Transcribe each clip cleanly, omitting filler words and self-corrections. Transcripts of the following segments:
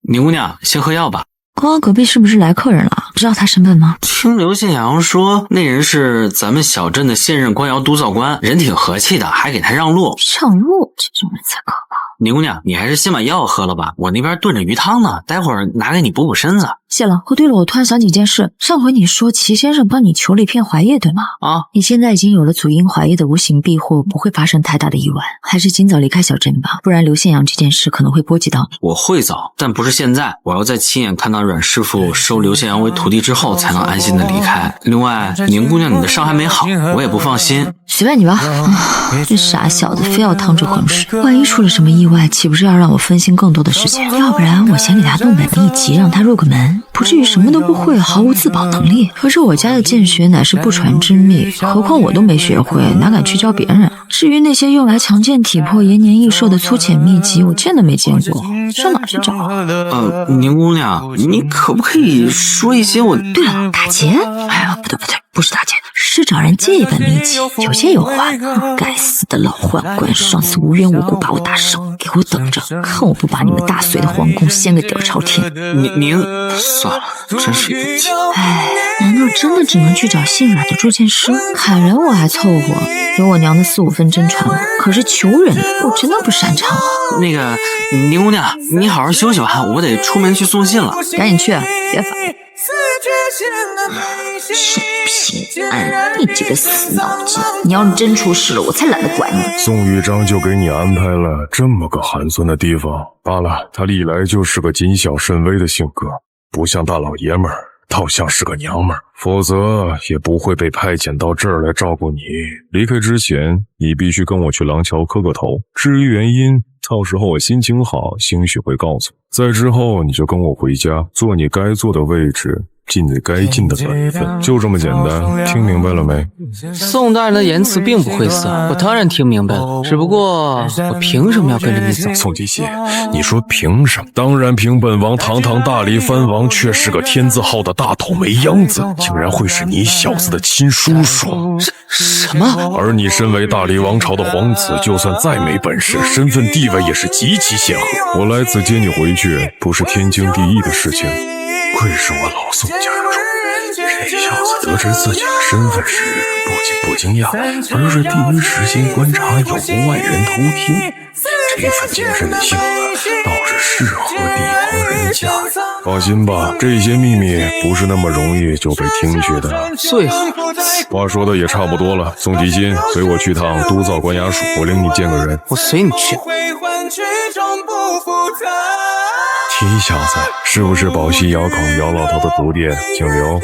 宁姑娘，先喝药吧。刚刚隔壁是不是来客人了？知道他身份吗？听刘宪阳说，那人是咱们小镇的现任官窑督造官，人挺和气的，还给他让路。让路，这种人才可怕。宁姑娘，你还是先把药喝了吧，我那边炖着鱼汤呢，待会儿拿给你补补身子。谢了。哦，对了，我突然想起一件事，上回你说齐先生帮你求了一片槐叶，对吗？啊，你现在已经有了祖荫槐叶的无形庇护，不会发生太大的意外，还是尽早离开小镇吧，不然刘宪阳这件事可能会波及到你。我会早，但不是现在，我要在亲眼看到阮师傅收刘宪阳为徒弟之后，才能安心的离开。另外，宁姑娘你的伤还没好，我也不放心。随便你吧。这傻小子非要趟这浑水，万一出了什么意外，岂不是要让我分心更多的事情？要不然我先给他弄本秘籍，让他入个门，不至于什么都不会，毫无自保能力。可是我家的剑学乃是不传之秘，何况我都没学会，哪敢去教别人？至于那些用来强健体魄、延年益寿的粗浅秘籍，我见都没见过，上哪去找啊？宁姑娘，你可不可以说一些我……对了，打劫？哎呀，不对，不是打劫，是找人借一本秘籍，有借有还。该死的老宦官，上次无缘无故把我打伤，给我等着，看我不把你们大隋的皇宫掀个底儿朝天！您算了，真是一个气。哎，难道真的只能去找姓阮的铸剑师？砍人我还凑合，有我娘的4、5分真传，可是求人我真的不擅长。那个宁姑娘，你好好休息吧，我得出门去送信了。赶紧去，别烦。生平安，你这个死脑筋！你要是真出事了，我才懒得管你。宋玉章就给你安排了这么个寒酸的地方。罢了，他历来就是个谨小慎微的性格，不像大老爷们儿，倒像是个娘们儿，否则也不会被派遣到这儿来照顾你。离开之前，你必须跟我去廊桥磕个头。至于原因，到时候我心情好，兴许会告诉你。再之后，你就跟我回家，坐你该坐的位置，尽你该尽的本分，就这么简单。听明白了没？宋大人的言辞并不晦涩，我当然听明白了，只不过我凭什么要跟着你走？宋继信，你说凭什么？当然凭本王堂堂大理藩王却是个天字号的大头没秧子，竟然会是你小子的亲叔叔。什么？而你身为大理王朝的皇子，就算再没本事，身份地位也是极其显赫。我来此接你回去，不是天经地义的事情。愧是我老宋家主，这小子得知自己的身份时，不仅不惊讶，而是第一时间观察有无外人偷听。这份精神的性子倒是适合帝王人家。放心吧，这些秘密不是那么容易就被听去的。最好。话说的也差不多了，宋吉新，随我去趟督造官衙署，我领你见个人。我随你去。提小子，是不是宝溪窑口姚老头的徒弟？姓刘。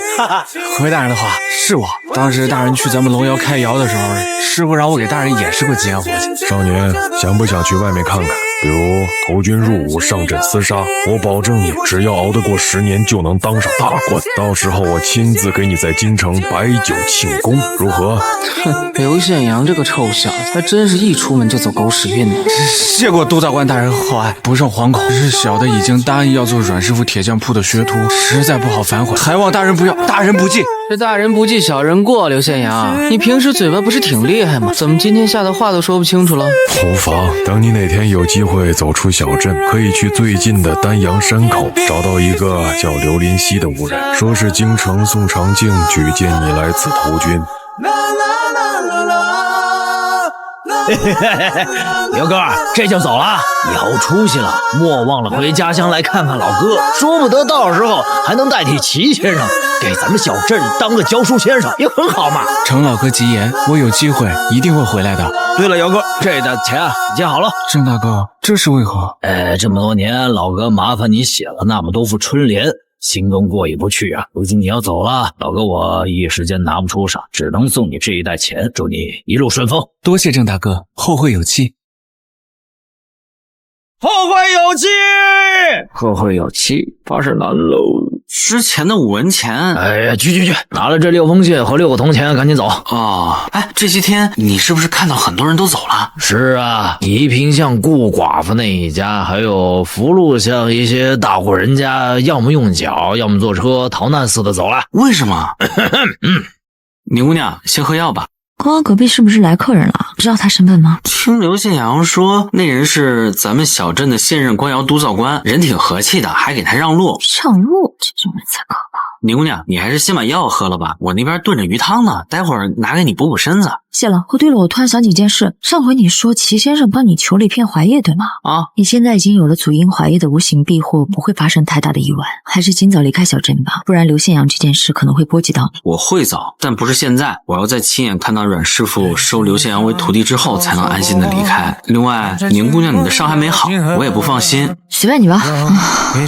回大人的话，是我。当时大人去咱们龙窑开窑的时候，师傅让我给大人演示过几样活计。少年，想不想去外面看看？比如投军入伍、上阵厮杀，我保证你只要熬得过10年，就能当上大官。到时候我亲自给你在京城摆酒庆功，如何？哼，刘宪阳这个臭小子，还真是一出门就走狗屎运呢。谢过督造官大人厚爱，不胜惶恐。只是小的已经答应要做阮师傅铁匠铺的学徒，实在不好反悔，还望大人不要，大人不计。这大人不计小人过，刘宪阳，你平时嘴巴不是挺厉害吗？怎么今天吓得话都说不清楚了？无妨，等你哪天有机会走出小镇，可以去最近的丹阳山口，找到一个叫刘林熙的无人，说是京城宋长敬举荐你来此投军。刘哥，这就走了，以后出息了，莫忘了回家乡来看看老哥，说不得到时候还能代替齐先生给咱们小镇当个教书先生，也很好嘛。程老哥吉言，我有机会一定会回来的。对了，姚哥，这的钱啊，你借好了。郑大哥，这是为何？这么多年，老哥麻烦你写了那么多副春联，心中过意不去啊。如今你要走了，老哥我一时间拿不出手，只能送你这一袋钱，祝你一路顺风。多谢郑大哥，后会有期。后会有期，后会有期，巴士难喽。之前的5文钱，哎呀，去，拿了这6封信和6个铜钱，赶紧走。哦，这些天你是不是看到很多人都走了？是啊，宜平巷顾寡妇那一家，还有福禄巷一些大户人家，要么用脚，要么坐车逃难似的走了。为什么？宁姑娘，先喝药吧。刚刚隔壁是不是来客人了？知道他身份吗？听刘宪阳说，那人是咱们小镇的现任官窑督造官，人挺和气的，还给他让路。让路，这种人才可怕。宁姑娘，你还是先把药喝了吧，我那边炖着鱼汤呢，待会儿拿给你补补身子。谢了。哦，对了，我突然想起一件事，上回你说齐先生帮你求了一片槐叶，对吗？啊，你现在已经有了祖荫槐叶的无形庇护，不会发生太大的意外，还是尽早离开小镇吧，不然刘宪阳这件事可能会波及到你。我会早，但不是现在，我要在亲眼看到阮师傅收刘宪阳为徒弟之后，才能安心的离开。另外，宁姑娘你的伤还没好，我也不放心。随便你吧。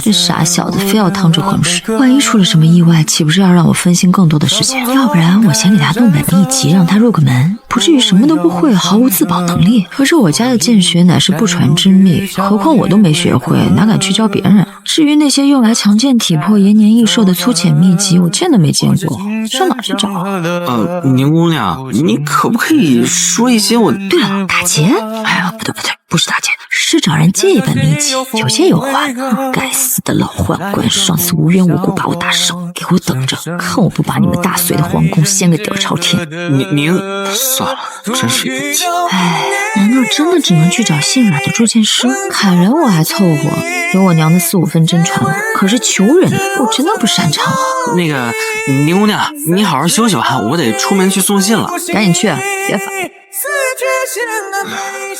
这傻小子非要趟这浑水，万一出了什么意外，岂不是要让我分心更多的事情？要不然我先给他动本秘籍，让他入个门，不至于什么都不会，毫无自保能力。可是我家的剑学乃是不传之秘，何况我都没学会，哪敢去教别人？至于那些用来强健体魄、延年益寿的粗浅秘籍，我见都没见过，上哪去找啊？宁姑娘，你可不可以说一些我……对了，打劫？哎呀，不对，不是打劫，是找人借一本秘籍，有借有还。该死的老宦官，上次无缘无故把我打伤，给我等着，看我不把你们大隋的皇宫掀个底儿朝天！您算了，真是有劲。哎，难道真的只能去找姓阮的铸剑师？砍人我还凑合，有我娘的4、5分真传，可是求人我真的不擅长啊。那个宁姑娘，你好好休息吧，我得出门去送信了。赶紧去，别烦。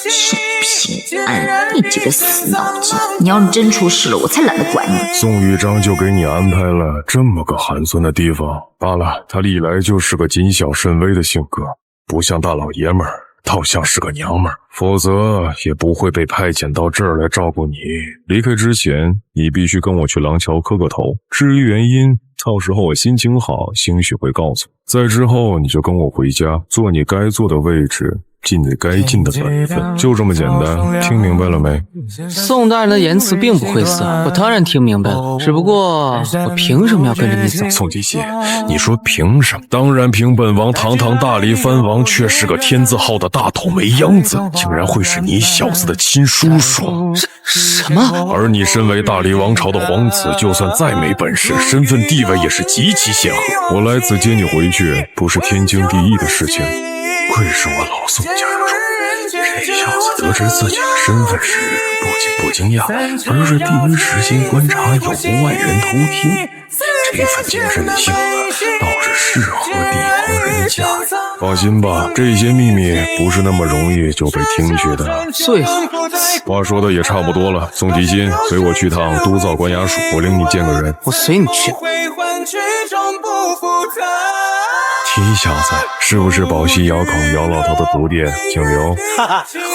生平安，你这个死脑筋！你要是真出事了，我才懒得管你。宋玉章就给你安排了这么个寒酸的地方。罢了，他历来就是个谨小慎微的性格，不像大老爷们儿，倒像是个娘们儿，否则也不会被派遣到这儿来照顾你。离开之前，你必须跟我去廊桥磕个头。至于原因，到时候我心情好，兴许会告诉你。再之后，你就跟我回家，做你该做的位置，尽你该尽的本分，就这么简单。听明白了没？宋大人的言辞并不晦涩，我当然听明白了。只不过我凭什么要跟着你走？宋吉谢，你说凭什么？当然凭本王堂堂大黎藩王却是个天字号的大头没秧子，竟然会是你小子的亲叔叔。什么？而你身为大黎王朝的皇子，就算再没本事，身份地位也是极其显赫。我来此接你回去，不是天经地义的事情。愧是我老宋家有主，这小子得知自己的身份时，不仅不惊讶，而是第一时间观察有无外人偷听。这份精神的性格，倒是适合地方人家呀。放心吧，这些秘密不是那么容易就被听去的。最好。话说的也差不多了，宋吉新，随我去趟督造官衙署，我领你见个人。我随你去。提小子，是不是宝溪窑口姚老头的徒弟？姓刘。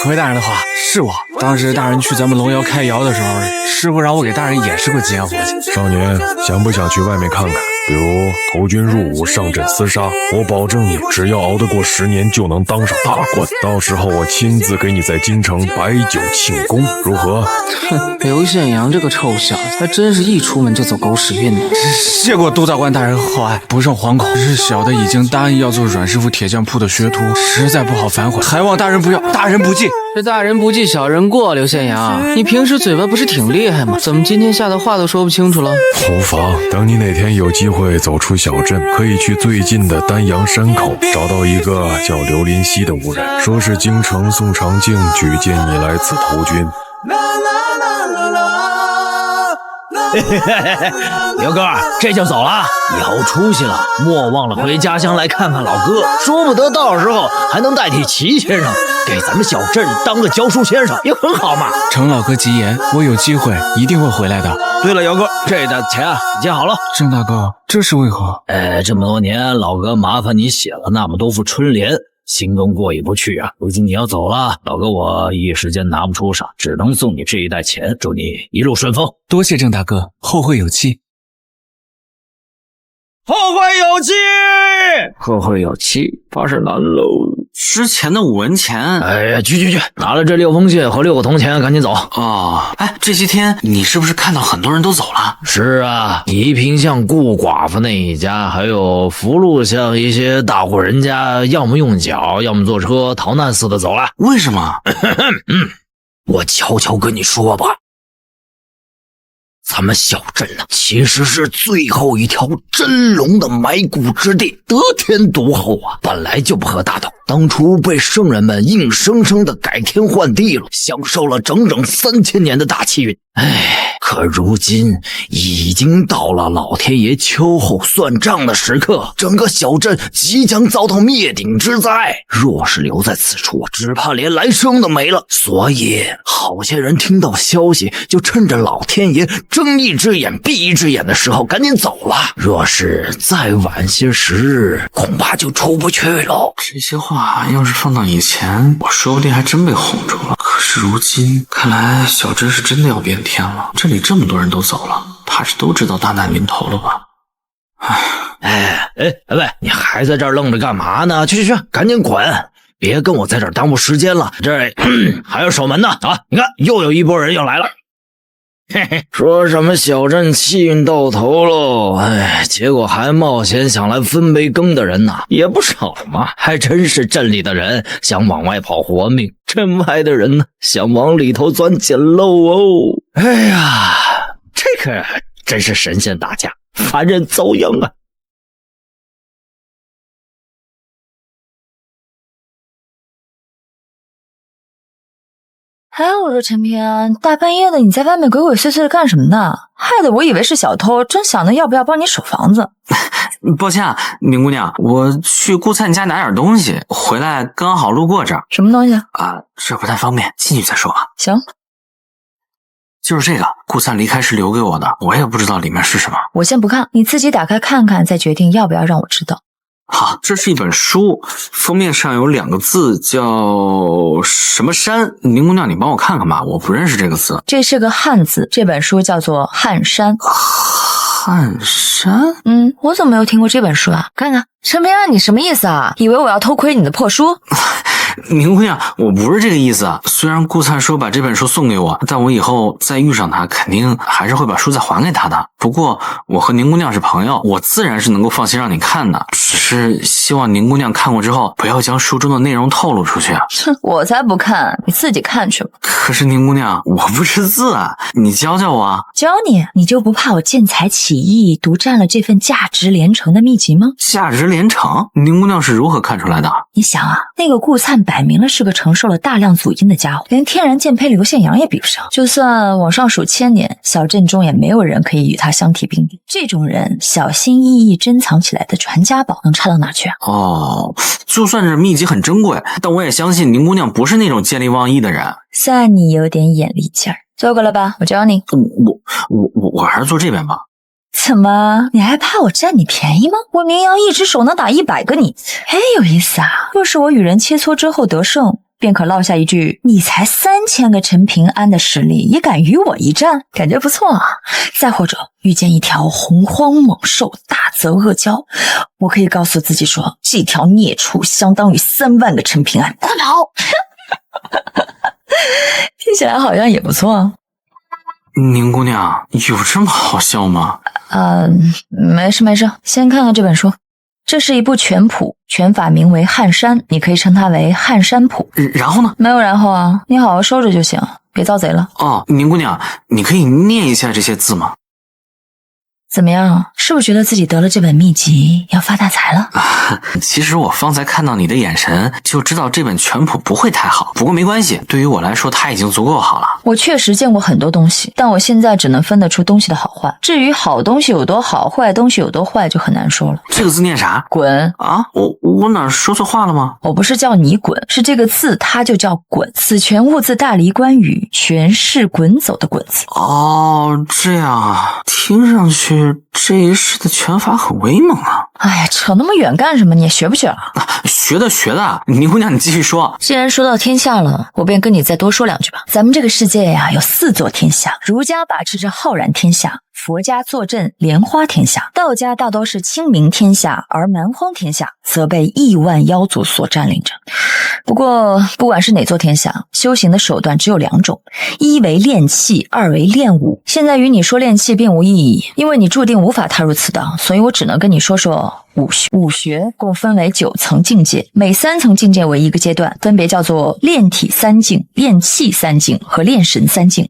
回大人的话，是我。当时大人去咱们龙窑开窑的时候，师傅让我给大人演示过截胡去。少年，想不想去外面看看？比如投军入伍、上阵厮杀，我保证你只要熬得过10年，就能当上大官。到时候我亲自给你在京城摆酒庆功，如何？哼，刘宪阳这个臭小子，还真是一出门就走狗屎运呢。谢过督造官大人厚爱，不胜惶恐。是小的已经答应要做阮师傅铁匠铺的学徒，实在不好反悔，还望大人不要，大人不计。这大人不计小人过，刘宪阳，你平时嘴巴不是挺厉害吗？怎么今天吓得话都说不清楚了？无妨，等你哪天有机会走出小镇，可以去最近的丹阳山口，找到一个叫刘林熙的武人，说是京城宋长敬举荐你来此投军。刘哥，这就走了，以后出息了，莫忘了回家乡来看看老哥，说不得到时候还能代替齐先生给咱们小镇当个教书先生，也很好嘛。承老哥吉言，我有机会一定会回来的。对了，姚哥，这的钱啊，已经好了。郑大哥，这是为何？这么多年，老哥麻烦你写了那么多副春联，心中过意不去啊。如今你要走了，老哥我一时间拿不出手，只能送你这一袋钱，祝你一路顺风。多谢郑大哥，后会有期。后会有期，后会有期，发誓难喽。之前的5文钱，哎呀，去，拿了这6封信和6个铜钱，赶紧走。哦，哎，这些天你是不是看到很多人都走了？是啊，宜平巷顾寡妇那一家，还有福禄巷一些大户人家，要么用脚，要么坐车，逃难似的走了。为什么？我悄悄跟你说吧。咱们小镇呢，其实是最后一条真龙的埋骨之地，得天独厚啊，本来就不合大道。当初被圣人们硬生生的改天换地了，享受了整整3000年的大气运。可如今已经到了老天爷秋后算账的时刻，整个小镇即将遭到灭顶之灾。若是留在此处，只怕连来生都没了。所以好些人听到消息，就趁着老天爷睁一只眼闭一只眼的时候赶紧走了。若是再晚些时日，恐怕就出不去了。这些话要是放到以前，我说不定还真被哄住了。可是如今，看来小镇是真的要变天了。这里这么多人都走了，怕是都知道大难临头了吧？喂，你还在这儿愣着干嘛呢？去，赶紧滚！别跟我在这儿耽误时间了，这还要守门呢啊！你看，又有一波人要来了。说什么小镇气运到头喽，结果还冒险想来分杯羹的人呐，也不少嘛。还真是镇里的人想往外跑活命，镇外的人呢想往里头钻捡漏哦。哎呀，这个真是神仙打架，凡人遭殃啊！哎，我说陈平安，大半夜的你在外面鬼鬼祟祟的干什么呢？害得我以为是小偷，真想着要不要帮你守房子。抱歉啊，宁姑娘，我去顾灿家拿点东西，回来刚好路过这儿。什么东西啊？这不太方便，进去再说吧。行，就是这个，顾灿离开时留给我的，我也不知道里面是什么。我先不看，你自己打开看看，再决定要不要让我知道。好，这是一本书，封面上有2个字，叫什么山？宁姑娘，你帮我看看吧，我不认识这个字。这是个汉字，这本书叫做《汉山》。汉山？我怎么没有听过这本书啊？看看，陈平安，你什么意思啊？以为我要偷窥你的破书？宁姑娘，我不是这个意思啊。虽然顾灿说把这本书送给我，但我以后再遇上他，肯定还是会把书再还给他的。不过我和宁姑娘是朋友，我自然是能够放心让你看的，只是希望宁姑娘看过之后，不要将书中的内容透露出去啊。哼，我才不看，你自己看去吧。可是宁姑娘，我不识字啊，你教教我啊。教你？你就不怕我见财起意，独占了这份价值连城的秘籍吗？价值连城？宁姑娘是如何看出来的？你想啊，那个顾灿摆明了是个承受了大量祖荫的家伙，连天然剑胚刘宪阳也比不上。就算往上数1000年，小镇中也没有人可以与他相提并论。这种人小心翼翼珍藏起来的传家宝能差到哪去啊？哦，就算是秘籍很珍贵，但我也相信宁姑娘不是那种见利忘义的人。算你有点眼力劲儿。坐过来吧，我教你。我还是坐这边吧。怎么，你还怕我占你便宜吗？我明阳一只手能打100个你。有意思啊！若是我与人切磋之后得胜，便可落下一句你才3000个陈平安的实力，也敢与我一战，感觉不错啊。再或者遇见一条洪荒猛兽，大则恶蛟，我可以告诉自己说，这条孽畜相当于3万个陈平安，快跑！听起来好像也不错啊。宁姑娘，有这么好笑吗？没事，先看看这本书。这是一部全谱，全法名为《汉山》，你可以称它为《汉山谱》。然后呢？没有然后啊，你好好收着就行，别遭贼了。哦，宁姑娘，你可以念一下这些字吗？怎么样，是不是觉得自己得了这本秘籍要发大财了？其实我方才看到你的眼神，就知道这本全谱不会太好。不过没关系，对于我来说，它已经足够好了。我确实见过很多东西，但我现在只能分得出东西的好坏。至于好东西有多好，坏东西有多坏，就很难说了。这个字念啥？滚啊！我哪说错话了吗？我不是叫你滚，是这个字它就叫滚。此权物自大离关羽，权是滚走的滚字。哦，这样啊，听上去这一世的拳法很威猛啊！哎呀，扯那么远干什么？你也学不学了？学的。宁姑娘，你继续说。既然说到天下了，我便跟你再多说2句吧。咱们这个世界呀，有4座天下，儒家把持着浩然天下，佛家坐镇莲花天下，道家大多是清明天下，而蛮荒天下则被亿万妖族所占领着。不过不管是哪座天下，修行的手段只有2种，一为练气，二为练武。现在与你说练气并无意义，因为你注定无法踏入此道，所以我只能跟你说说武学。武学共分为9层境界，每3层境界为一个阶段，分别叫做练体3境、练气3境和练神3境。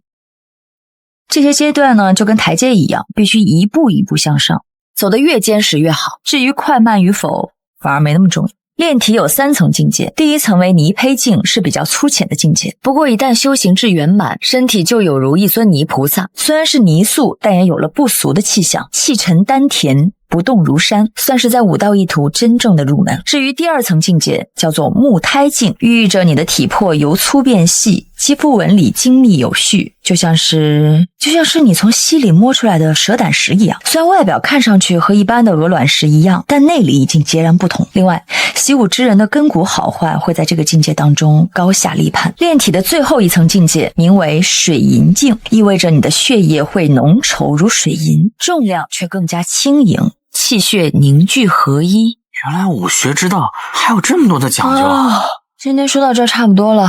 这些阶段呢，就跟台阶一样，必须一步一步向上，走得越坚实越好。至于快慢与否，反而没那么重要。炼体有3层境界，第一层为泥胚境，是比较粗浅的境界。不过一旦修行至圆满，身体就有如一尊泥菩萨，虽然是泥塑，但也有了不俗的气象，气沉丹田，不动如山，算是在武道一途真正的入门。至于第2层境界，叫做木胎境，寓意着你的体魄由粗变细，肌肤纹理精密有序，就像是你从溪里摸出来的蛇胆石一样。虽然外表看上去和一般的鹅卵石一样，但内里已经截然不同。另外，习武之人的根骨好坏会在这个境界当中高下立判。炼体的最后一层境界名为水银境，意味着你的血液会浓稠如水银，重量却更加轻盈，气血凝聚合一。原来武学之道还有这么多的讲究啊！今天说到这差不多了。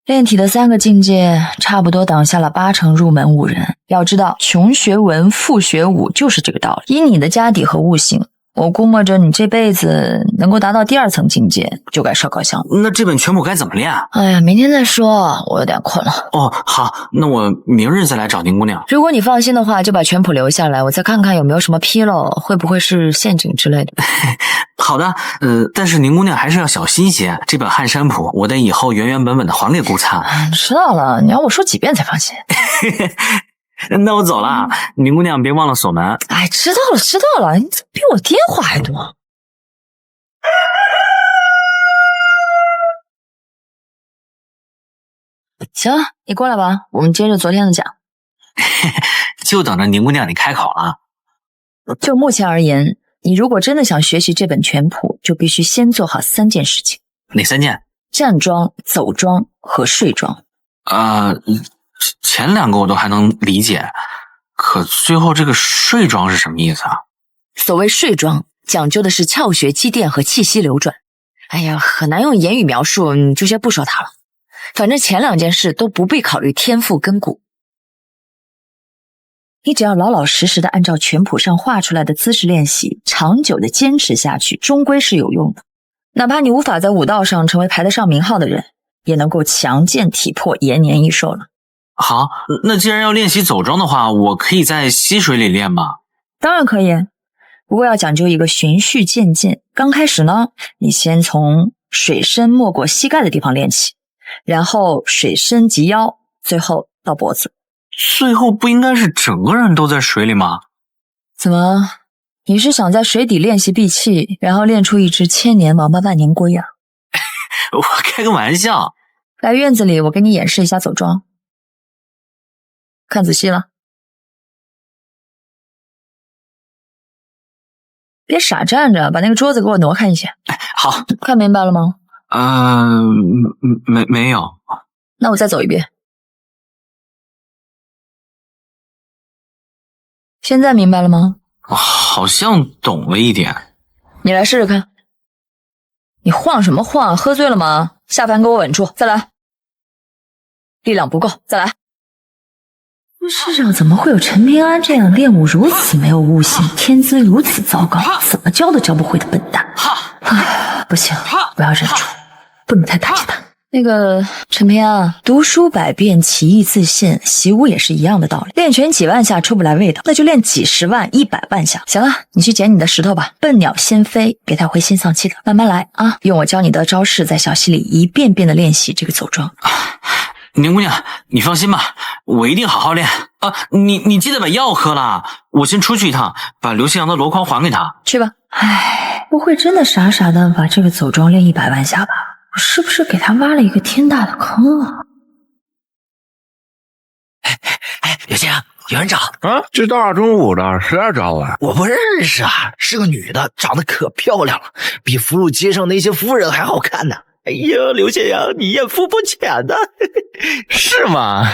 炼体的3个境界差不多挡下了8成入门武人。要知道，穷学文，富学武，就是这个道理。以你的家底和悟性，我估摸着你这辈子能够达到第2层境界，就该烧烤香了。那这本拳谱该怎么练啊？哎呀，明天再说，我有点困了。哦，好，那我明日再来找宁姑娘。如果你放心的话，就把拳谱留下来，我再看看有没有什么纰漏，会不会是陷阱之类的。好的，但是宁姑娘还是要小心些。这本汉山谱，我得以后原原本本的还给顾灿。知道了，你要我说几遍才放心？那我走了，宁姑娘别忘了锁门。哎，知道了，你怎么比我电话还多？行，你过来吧，我们接着昨天的讲。就等着宁姑娘你开口了。就目前而言，你如果真的想学习这本拳谱，就必须先做好3件事情。哪3件？站桩、走桩和睡桩。前2个我都还能理解，可最后这个睡桩是什么意思啊？所谓睡桩，讲究的是窍穴积淀和气息流转。哎呀，很难用言语描述，你就先不说它了。反正前2件事都不必考虑天赋根骨，你只要老老实实的按照拳谱上画出来的姿势练习，长久的坚持下去，终归是有用的。哪怕你无法在武道上成为排得上名号的人，也能够强健体魄，延年益寿了。好，那既然要练习走桩的话，我可以在溪水里练吗？当然可以，不过要讲究一个循序渐进。刚开始呢，你先从水深没过膝盖的地方练起，然后水深及腰，最后到脖子。最后不应该是整个人都在水里吗？怎么，你是想在水底练习闭气，然后练出一只千年王八万年龟啊？我开个玩笑。来院子里，我给你演示一下走桩。看仔细了，别傻站着，把那个桌子给我挪开一些。好，看明白了吗？没有。那我再走一遍。现在明白了吗？好像懂了一点。你来试试看。你晃什么晃？喝醉了吗？下盘给我稳住，再来。力量不够，再来。世上怎么会有陈平安这样练武如此没有悟性、天资如此糟糕、怎么教都教不会的笨蛋？不行，我要忍住，不能太打击他。那个陈平安，读书百遍，其义自现，习武也是一样的道理。练拳几万下出不来味道，那就练几10万、100万下。行了，你去捡你的石头吧。笨鸟先飞，别太灰心丧气的，慢慢来啊！用我教你的招式，在小溪里一遍遍的练习这个走桩。宁姑娘，你放心吧，我一定好好练啊！你记得把药喝了，我先出去一趟，把刘信阳的箩筐还给他。去吧。唉，不会真的傻傻的把这个走桩练100万下吧？我是不是给他挖了一个天大的坑啊？刘信阳，有人找啊！这大中午的，谁来找我？我不认识啊，是个女的，长得可漂亮了，比福禄街上那些夫人还好看呢。哎呀，刘先生，你艳福不浅呐！是吗？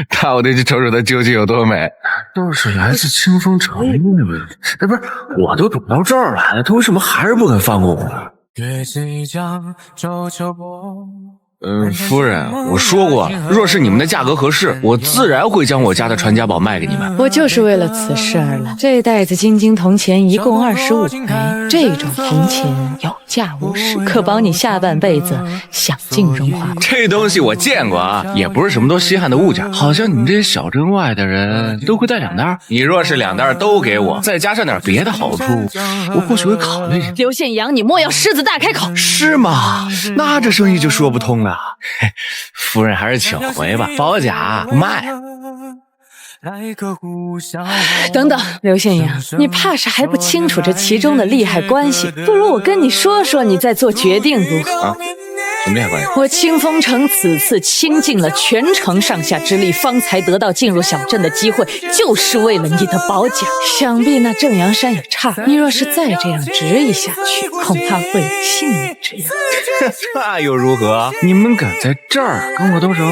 看我得去瞅瞅她究竟有多美。都是来自清风城的妹妹。哎，不是，我都走到这儿了，她为什么还是不肯放过我呢？夫人，我说过，若是你们的价格合适，我自然会将我家的传家宝卖给你们。我就是为了此事而来。这袋子金铜钱一共25枚，这种铜钱有嫁无事，可保你下半辈子享尽荣华。这东西我见过啊，也不是什么多稀罕的物件，好像你们这些小镇外的人都会带2袋。你若是2袋都给我，再加上点别的好处，我或许会考虑。刘宪阳，你莫要狮子大开口。是吗？那这生意就说不通了。夫人还是请回吧，保甲不卖。等等，刘宪阳，你怕是还不清楚这其中的利害关系，不如我跟你说说，你再做决定如何？啊，什么利害关系？我清风城此次倾尽了全城上下之力，方才得到进入小镇的机会，就是为了你的保甲。想必那正阳山也差，你若是再这样执意下去，恐怕会有性命之忧。那又如何？你们敢在这儿跟我动手？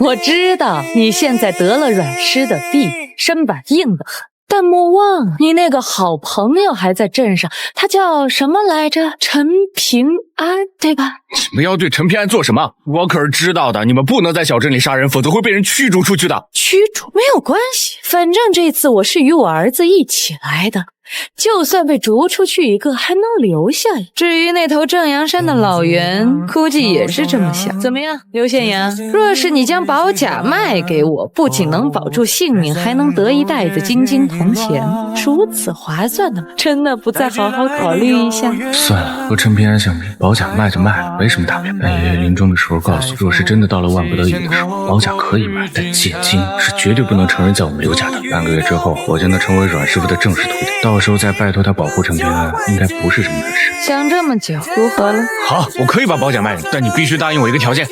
我知道你现在得了软尸的病，身板硬得很。但莫忘，你那个好朋友还在镇上，他叫什么来着？陈平安，对吧？你们要对陈平安做什么？我可是知道的，你们不能在小镇里杀人，否则会被人驱逐出去的。驱逐没有关系，反正这次我是与我儿子一起来的。就算被逐出去一个，还能留下一个。至于那头正阳山的老袁，估计也是这么想。怎么样，刘宪阳？若是你将保甲卖给我，不仅能保住性命，还能得一袋子金金铜钱，如此划算的，真的不再好好考虑一下？算了，和陈平安相比，保甲卖就卖了，没什么大不了。但爷爷临终的时候告诉我，若是真的到了万不得已的时候，保甲可以卖，但剑金是绝对不能承认在我们刘家的。半个月之后，我就能成为阮师傅的正式徒弟。到时候再拜托他保护陈平安，应该不是什么难事。想这么久，如何了？好，我可以把保甲卖你，但你必须答应我一个条件。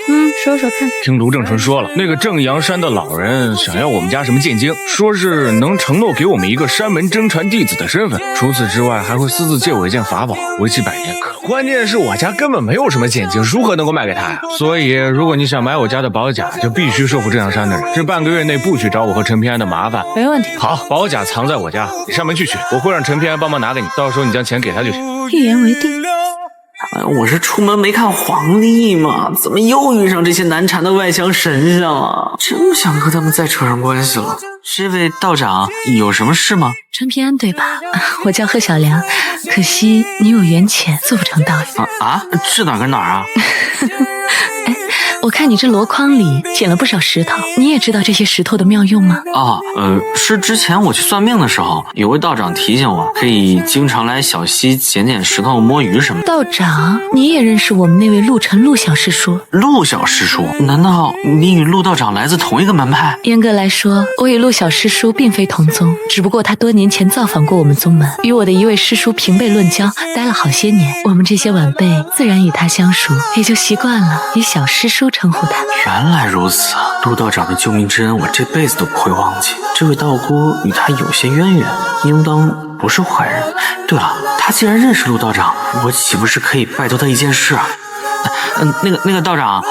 说说看。听卢正淳说了，那个正阳山的老人想要我们家什么剑经，说是能承诺给我们一个山门真传弟子的身份，除此之外还会私自借我一件法宝，为期100年。可关键是我家根本没有什么剑经，如何能够卖给他呀？所以如果你想买我家的保甲，就必须说服正阳山的人，这半个月内不许找我和陈平安的麻烦。没问题。好，保甲藏在我家，你上门去取，我会让陈平安帮忙拿给你，到时候你将钱给他就行。一言为定。我是出门没看黄历吗？怎么又遇上这些难缠的外乡神仙了？真不想和他们再扯上关系了。这位道长有什么事吗？陈平安对吧？我叫贺小良，可惜你有缘浅，做不成道友。这哪跟哪儿啊？哎，我看你这箩筐里捡了不少石头，你也知道这些石头的妙用吗？是之前我去算命的时候，有位道长提醒我，可以经常来小溪捡捡石头、摸鱼什么的。道长，你也认识我们那位陆晨陆小师叔？陆小师叔？难道你与陆道长来自同一个门派？严格来说，我与陆小师叔并非同宗，只不过他多年前造访过我们宗门，与我的一位师叔平辈论交，待了好些年。我们这些晚辈自然与他相熟，也就习惯了以小师叔称呼他。原来如此，陆道长的救命之恩，我这辈子都不会忘记。这位道姑与他有些渊源，应当不是坏人。对了，他既然认识陆道长，我岂不是可以拜托他一件事啊？那个道长，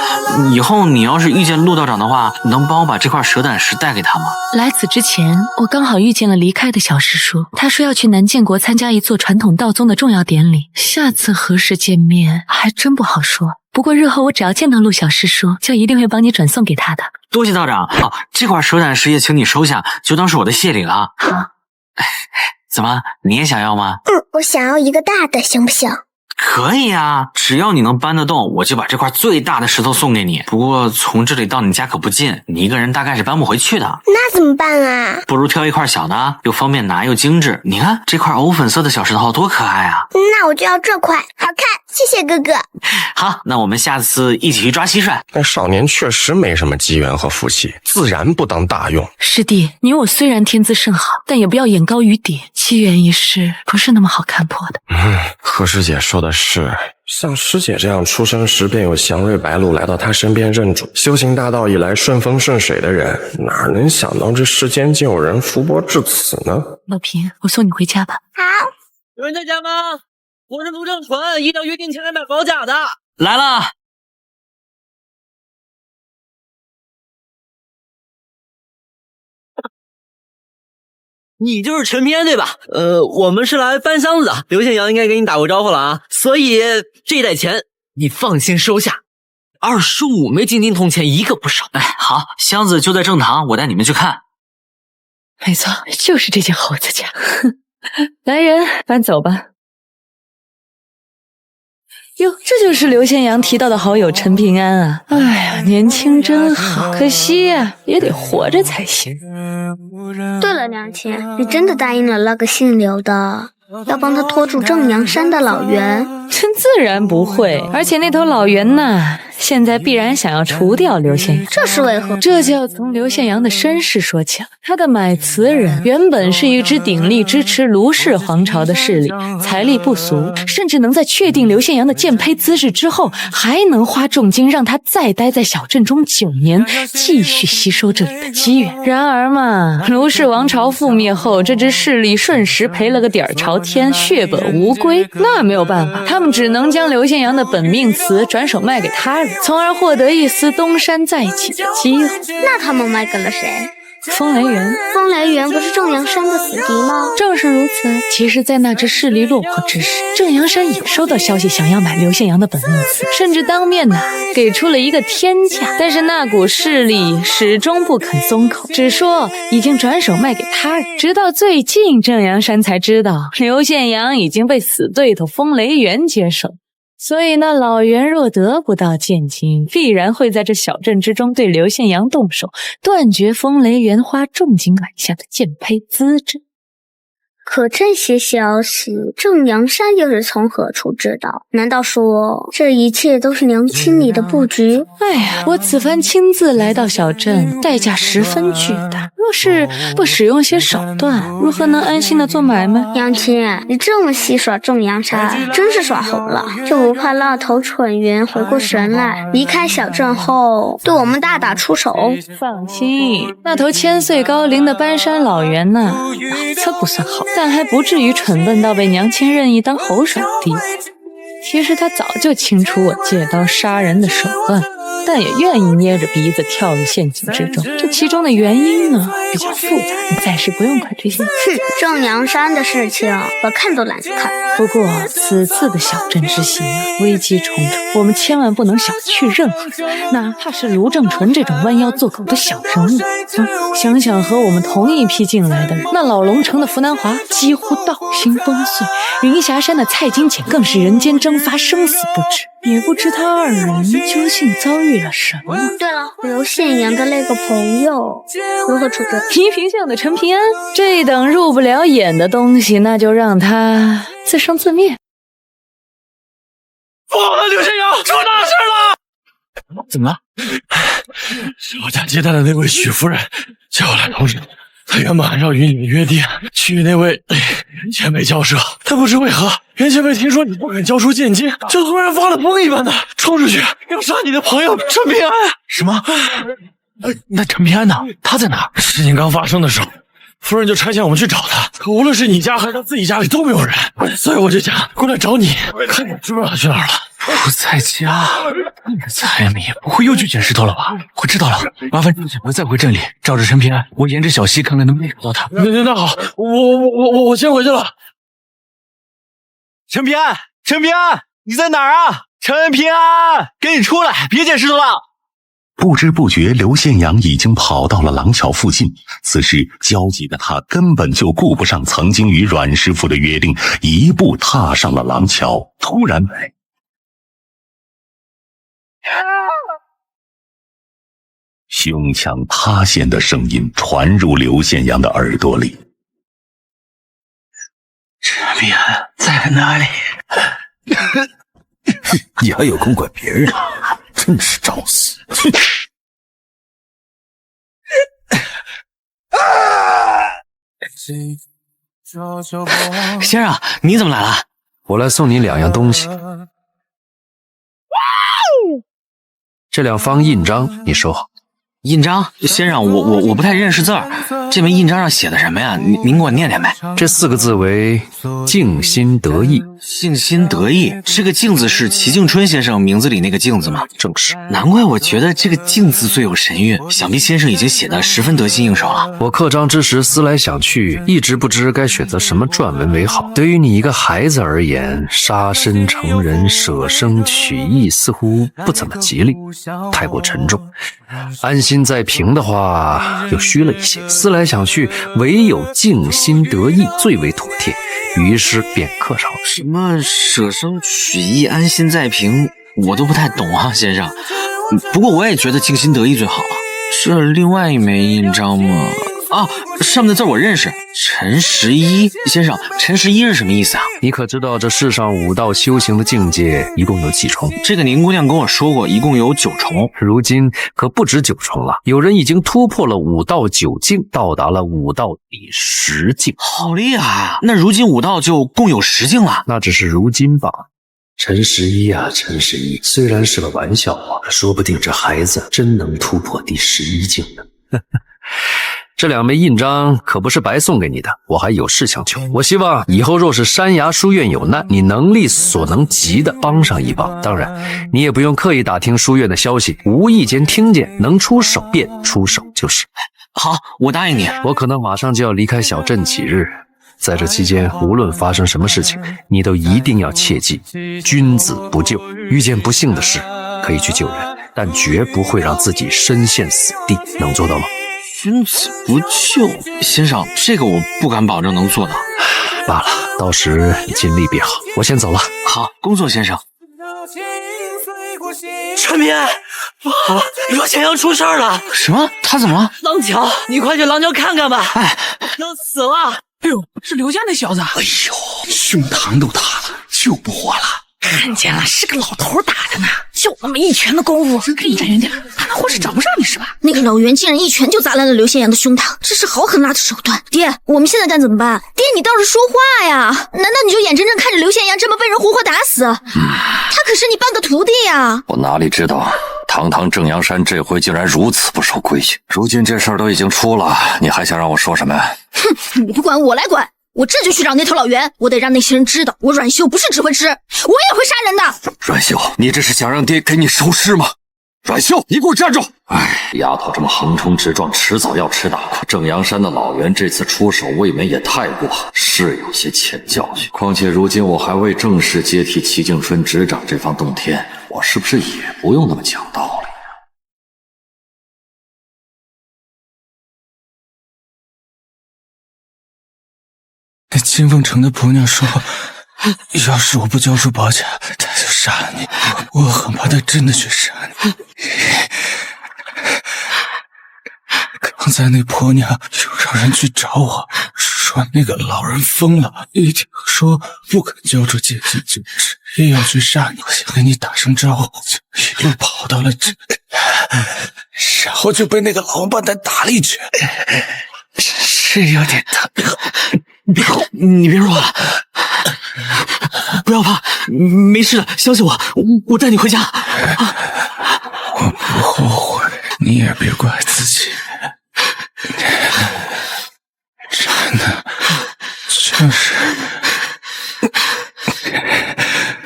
以后你要是遇见陆道长的话，能帮我把这块蛇胆石带给他吗？来此之前，我刚好遇见了离开的小师叔，他说要去南建国参加一座传统道宗的重要典礼，下次何时见面还真不好说。不过日后我只要见到陆小师叔，就一定会帮你转送给他的。多谢道长。这块蛇胆石也请你收下，就当是我的谢礼了。好。怎么，你也想要吗？我想要一个大的，行不行？可以啊，只要你能搬得动，我就把这块最大的石头送给你。不过从这里到你家可不近，你一个人大概是搬不回去的。那怎么办啊？不如挑一块小的，又方便拿又精致。你看这块藕粉色的小石头多可爱啊！那我就要这块，好看，谢谢哥哥。好，那我们下次一起去抓蟋蟀。但少年确实没什么机缘和福气，自然不当大用。师弟，你我虽然天资甚好，但也不要眼高于底，机缘一事不是那么好看破的。何师姐说的是，像师姐这样出生时便有祥瑞白鹿来到她身边认主，修行大道以来顺风顺水的人，哪能想到这世间竟有人福薄至此呢？老平，我送你回家吧。好。有人在家吗？我是卢正淳，依照约定前来买保甲的。来了。你就是陈平安对吧？我们是来搬箱子的，刘宪阳应该给你打过招呼了啊。所以这一袋钱你放心收下，25枚金金铜钱一个不少。好，箱子就在正堂，我带你们去看。没错，就是这间猴子家。来人，搬走吧。哟，这就是刘宪阳提到的好友陈平安啊！哎呀，年轻真好，可惜呀，也得活着才行。对了，娘亲，你真的答应了那个姓刘的，要帮他拖住正阳山的老袁？自然不会，而且那头老袁呐，现在必然想要除掉刘宪阳，这是为何？这就要从刘宪阳的身世说起了。他的买词人原本是一支鼎力支持卢氏皇朝的势力，财力不俗，甚至能在确定刘宪阳的剑胚资质之后，还能花重金让他再待在小镇中9年，继续吸收这里的机缘。然而嘛，卢氏王朝覆灭后，这支势力瞬时赔了个底儿朝天，血本无归。那没有办法，他们只能将刘宪阳的本命词转手卖给他人，从而获得一丝东山再起的机会。那他们卖给了谁？风雷源。风雷源不是正阳山的死敌吗？正是如此。其实在那支势力落魄之时，正阳山也收到消息想要买刘宪阳的本命词，甚至当面给出了一个天价。但是那股势力始终不肯松口，只说已经转手卖给他人。直到最近，正阳山才知道刘宪阳已经被死对头风雷源接手。所以那老袁若得不到剑金，必然会在这小镇之中对刘宪阳动手，断绝风雷源花重金买下的剑胚资质。可这些消息，正阳山又是从何处知道？难道说这一切都是娘亲你的布局？哎呀，我此番亲自来到小镇，代价十分巨大。若是不使用些手段，如何能安心的做买卖？娘亲，你这么戏耍正阳山，真是耍猴了！就不怕那头蠢猿回过神来，离开小镇后对我们大打出手？放心，那头千岁高龄的搬山老袁呐，脑子不算好，但还不至于蠢笨到被娘亲任意当猴耍的地步。其实他早就清楚我借刀杀人的手段，但也愿意捏着鼻子跳入陷阱之中。这其中的原因呢，比较复杂，你暂时不用管这些。正阳山的事情，我看都懒得看。不过此次的小镇之行危机重重，我们千万不能小觑任何人，哪怕是卢正淳这种弯腰做狗的小人物。想想和我们同一批进来的人，那老龙城的福南华几乎道心崩碎，云霞山的蔡金浅更是人间蒸发，生死不知。也不知他二人究竟遭遇了什么。对了，刘宪阳的那个朋友如何处置？一品相的陈平安，这等入不了眼的东西，那就让他自生自灭。刘宪阳出大事了！怎么了？是我家接待的那位许夫人叫我来通知，她原本按照与你的约定去那位袁前辈交涉，但不知为何袁前辈听说你不肯交出剑金，就突然发了疯一般的冲出去要杀你的朋友陈平安。什么？那陈平安呢？他在哪？事情刚发生的时候，夫人就差遣我们去找他，可无论是你家还是他自己家里都没有人，所以我就想过来找你，看你知不知道他去哪儿了。不在家，财迷不会又去捡石头了吧？我知道了，麻烦我再回镇里找着陈平安，我沿着小溪看看能不能找到他。那好，我先回去了。陈平安，陈平安，你在哪儿啊？陈平安，赶紧出来，别捡石头了。不知不觉，刘宪阳已经跑到了廊桥附近。此时焦急的他根本就顾不上曾经与阮师傅的约定，一步踏上了廊桥。突然，胸腔塌陷的声音传入刘宪阳的耳朵里。陈平安在哪里？你还有空管别人？真是找死！先生，你怎么来了？我来送你2样东西。这2方印章你收好。印章，先生，我不太认识字儿，这枚印章上写的什么呀？您给我念念呗。这4个字为静心得意。静心得意，这个静字是齐敬春先生名字里那个静字吗？正是。难怪我觉得这个静字最有神韵，想必先生已经写得十分得心应手了。我刻章之时思来想去，一直不知该选择什么篆文为好。对于你一个孩子而言，杀身成仁，舍生取义，似乎不怎么吉利，太过沉重。安心在平的话又虚了一些，思来来想去，唯有静心得意最为妥帖，于是便刻上了。什么舍生取义，安心在平，我都不太懂啊，先生。不过我也觉得静心得意最好啊。这另外一枚印章吗？啊，上面的字我认识，陈十一先生，陈十一是什么意思啊？你可知道这世上武道修行的境界一共有几重？这个宁姑娘跟我说过，一共有9重。如今可不止9重了，有人已经突破了武道9境，到达了武道第10境。好厉害啊！那如今武道就共有10境了？那只是如今吧。陈十一啊，陈十一，虽然是个玩笑话，说不定这孩子真能突破第11境呢。这2枚印章可不是白送给你的，我还有事相求。我希望以后若是山崖书院有难，你能力所能及的帮上一帮。当然，你也不用刻意打听书院的消息，无意间听见能出手便出手就是。好，我答应你。我可能马上就要离开小镇几日，在这期间，无论发生什么事情，你都一定要切记，君子不救。遇见不幸的事，可以去救人，但绝不会让自己身陷死地，能做到吗？君子不救，先生，这个我不敢保证能做到。罢了，到时你尽力便好。我先走了。好，工作先生。陈平安，不好了，罗千阳出事了。什么？他怎么了？廊桥，你快去廊桥看看吧。哎，要死了！哎呦，是刘家那小子。哎呦，胸膛都塌了，救不活了。看见了，是个老头打的呢，就那么一拳的功夫，离站远点，他那货是找不上你是吧？那个老袁竟然一拳就砸烂了刘宪阳的胸膛，这是好狠辣的手段。爹，我们现在该怎么办？爹，你倒是说话呀！难道你就眼睁睁看着刘宪阳这么被人活活打死？他可是你半个徒弟呀！我哪里知道，堂堂正阳山这回竟然如此不守规矩。如今这事儿都已经出了，你还想让我说什么？哼，你不管我来管。我这就去找那头老袁，我得让那些人知道，我阮秀不是只会吃，我也会杀人的。阮秀，你这是想让爹给你收尸吗？阮秀，你给我站住！哎，丫头这么横冲直撞，迟早要吃大亏。正阳山的老袁这次出手未免也太过，是有些欠教训。况且如今我还未正式接替齐敬春执掌这方洞天，我是不是也不用那么讲道理？那金凤城的婆娘说，要是我不交出宝甲，她就杀你。我很怕她真的去杀你。刚才那婆娘又让人去找我，说那个老人疯了，一听说不肯交出戒指，就执意要去杀你。我想跟你打声招呼，就一路跑到了这里，然后就被那个老王八蛋打了一拳，是有点疼。你别说话，不要怕，没事的，相信我，我带你回家。我不后悔，你也别怪自己，真的，就是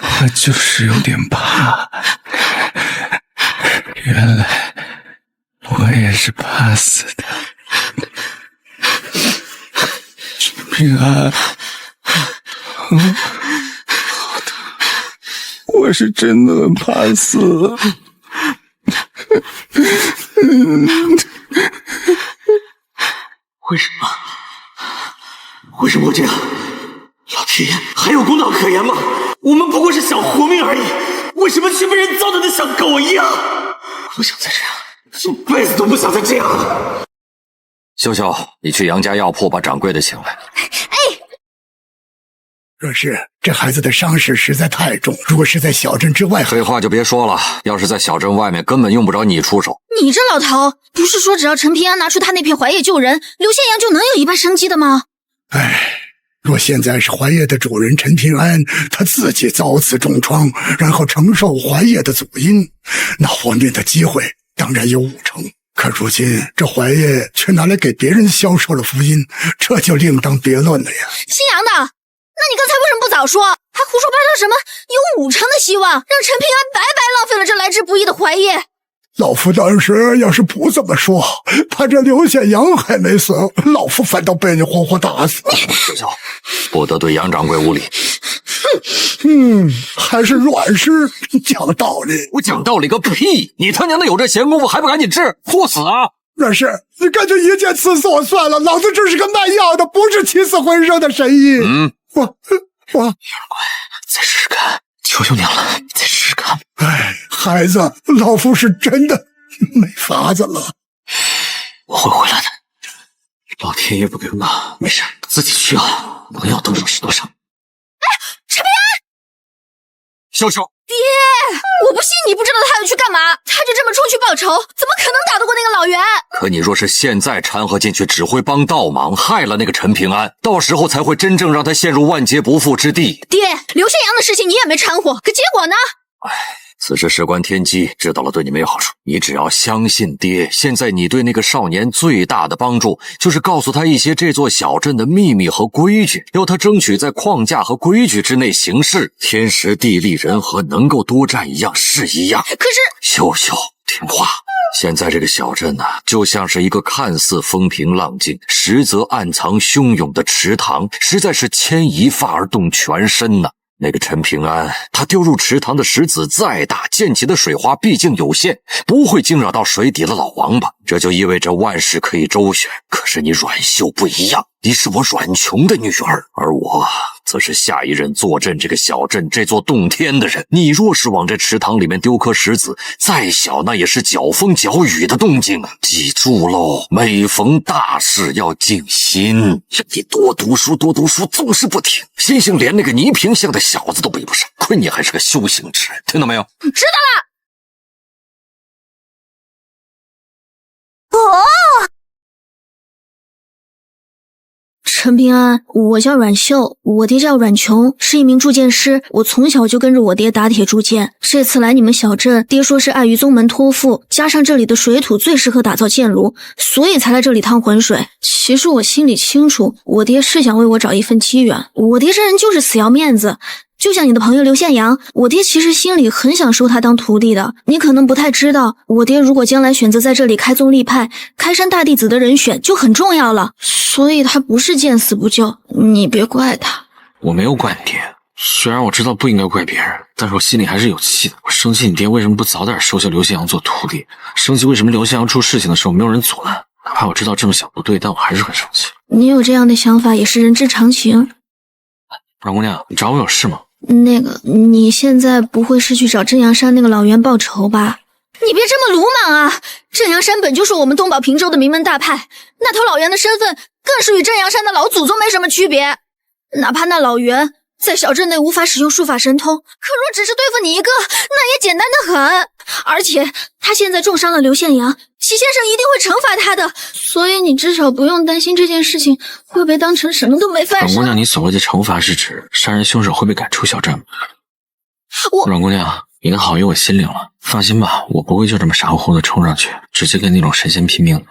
我就是有点怕，原来我也是怕死的。平安，好的，我是真的很怕死。为什么？为什么会这样？老天爷，还有公道可言吗？我们不过是想活命而已，为什么却被人糟蹋的像狗一样？不想再这样，这辈子都不想再这样了。秀秀，你去杨家药铺把掌柜的请来。哎，若是这孩子的伤势实在太重，如果是在小镇之外，废话就别说了。要是在小镇外面，根本用不着你出手。你这老头，不是说只要陈平安拿出他那片槐叶救人，刘宪阳就能有一半生机的吗？哎，若现在是槐叶的主人陈平安，他自己遭此重创，然后承受槐叶的祖荫，那活命的机会当然有5成。可如今这槐叶却拿来给别人销售了福音，这就另当别论了呀。姓杨的，那你刚才为什么不早说？还胡说八道什么有5成的希望，让陈平安白白浪费了这来之不易的槐叶。老夫当时要是不这么说，怕这刘显阳还没死，老夫反倒被你活活打死。秀秀，不得对杨掌柜无礼。还是阮师讲道理。我讲道理个屁！你他娘的有这闲工夫还不赶紧治，作死啊！阮氏，你干脆一剑刺死我算了，老子只是个卖药的，不是起死回生的神医。我，再试试看，求求你了，再试试看。哎，孩子，老夫是真的没法子了。我会回来的，老天爷不给我，没事，自己去啊，能要多少是多少。陈平安，秀秀，爹，我不信你不知道他要去干嘛，他就这么出去报仇，怎么可能打得过那个老袁？可你若是现在掺和进去，只会帮倒忙，害了那个陈平安，到时候才会真正让他陷入万劫不复之地。爹，刘宪阳的事情你也没掺和，可结果呢？此事事关天机，知道了对你没有好处。你只要相信爹，现在你对那个少年最大的帮助，就是告诉他一些这座小镇的秘密和规矩，要他争取在框架和规矩之内行事，天时地利人和，能够多占一样是一样。可是秀秀，听话。现在这个小镇就像是一个看似风平浪静，实则暗藏汹涌的池塘，实在是牵一发而动全身呐。那个陈平安，他丢入池塘的石子再大，溅起的水花毕竟有限，不会惊扰到水底的老王八，这就意味着万事可以周旋。可是你阮秀不一样，你是我阮琼的女儿，而我则是下一任坐镇这个小镇这座洞天的人。你若是往这池塘里面丢颗石子，再小那也是搅风搅雨的动静啊！记住喽，每逢大事要静心，你多读书多读书，总是不听，星星连那个倪萍像的小子都比不上，亏你还是个修行之人，听到没有？知道了。陈平安，我叫阮秀，我爹叫阮琼，是一名铸剑师。我从小就跟着我爹打铁铸剑。这次来你们小镇，爹说是碍于宗门托付，加上这里的水土最适合打造剑炉，所以才来这里趟浑水。其实我心里清楚，我爹是想为我找一份机缘。我爹这人就是死要面子。就像你的朋友刘宪阳，我爹其实心里很想收他当徒弟的。你可能不太知道，我爹如果将来选择在这里开宗立派，开山大弟子的人选就很重要了，所以他不是见死不救，你别怪他。我没有怪你爹，虽然我知道不应该怪别人，但是我心里还是有气的。我生气你爹为什么不早点收下刘宪阳做徒弟，生气为什么刘宪阳出事情的时候没有人阻拦，哪怕我知道这么想不对，但我还是很生气。你有这样的想法也是人之常情。阮姑娘，你找我有事吗？那个，你现在不会是去找正阳山那个老袁报仇吧？你别这么鲁莽啊！正阳山本就是我们东宝平州的名门大派，那头老袁的身份更是与正阳山的老祖宗没什么区别。哪怕那老袁在小镇内无法使用术法神通，可若只是对付你一个，那也简单的很。而且他现在重伤了刘宪阳，齐先生一定会惩罚他的，所以你至少不用担心这件事情会被当成什么都没犯上。阮姑娘，你所谓的惩罚是指杀人凶手会被赶出小镇吗？阮姑娘，你的好意我心领了，放心吧，我不会就这么傻乎乎的冲上去，直接跟那种神仙拼命的。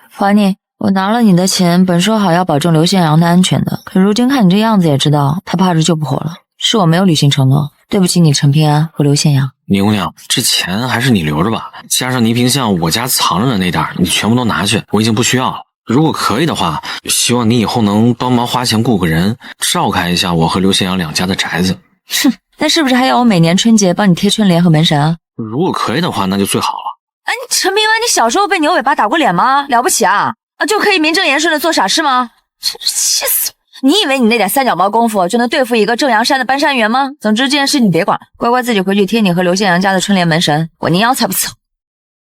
还你。我拿了你的钱，本说好要保证刘宪阳的安全的，可如今看你这样子也知道，他怕是救不活了。是我没有履行承诺，对不起你陈平安和刘宪阳。倪姑娘，这钱还是你留着吧，加上倪萍巷我家藏着的那袋，你全部都拿去，我已经不需要了。如果可以的话，希望你以后能帮忙花钱雇个人，照看一下我和刘宪阳两家的宅子。哼，那是不是还要我每年春节帮你贴春联和门神啊？如果可以的话，那就最好了。哎，你陈平安，你小时候被牛尾巴打过脸吗？了不起啊！就可以名正言顺的做傻事吗？真是气死了！你以为你那点三脚猫功夫就能对付一个正阳山的搬山员吗？总之这件事你别管了，乖乖自己回去贴你和刘宪阳家的春联门神，我宁腰才不伺候。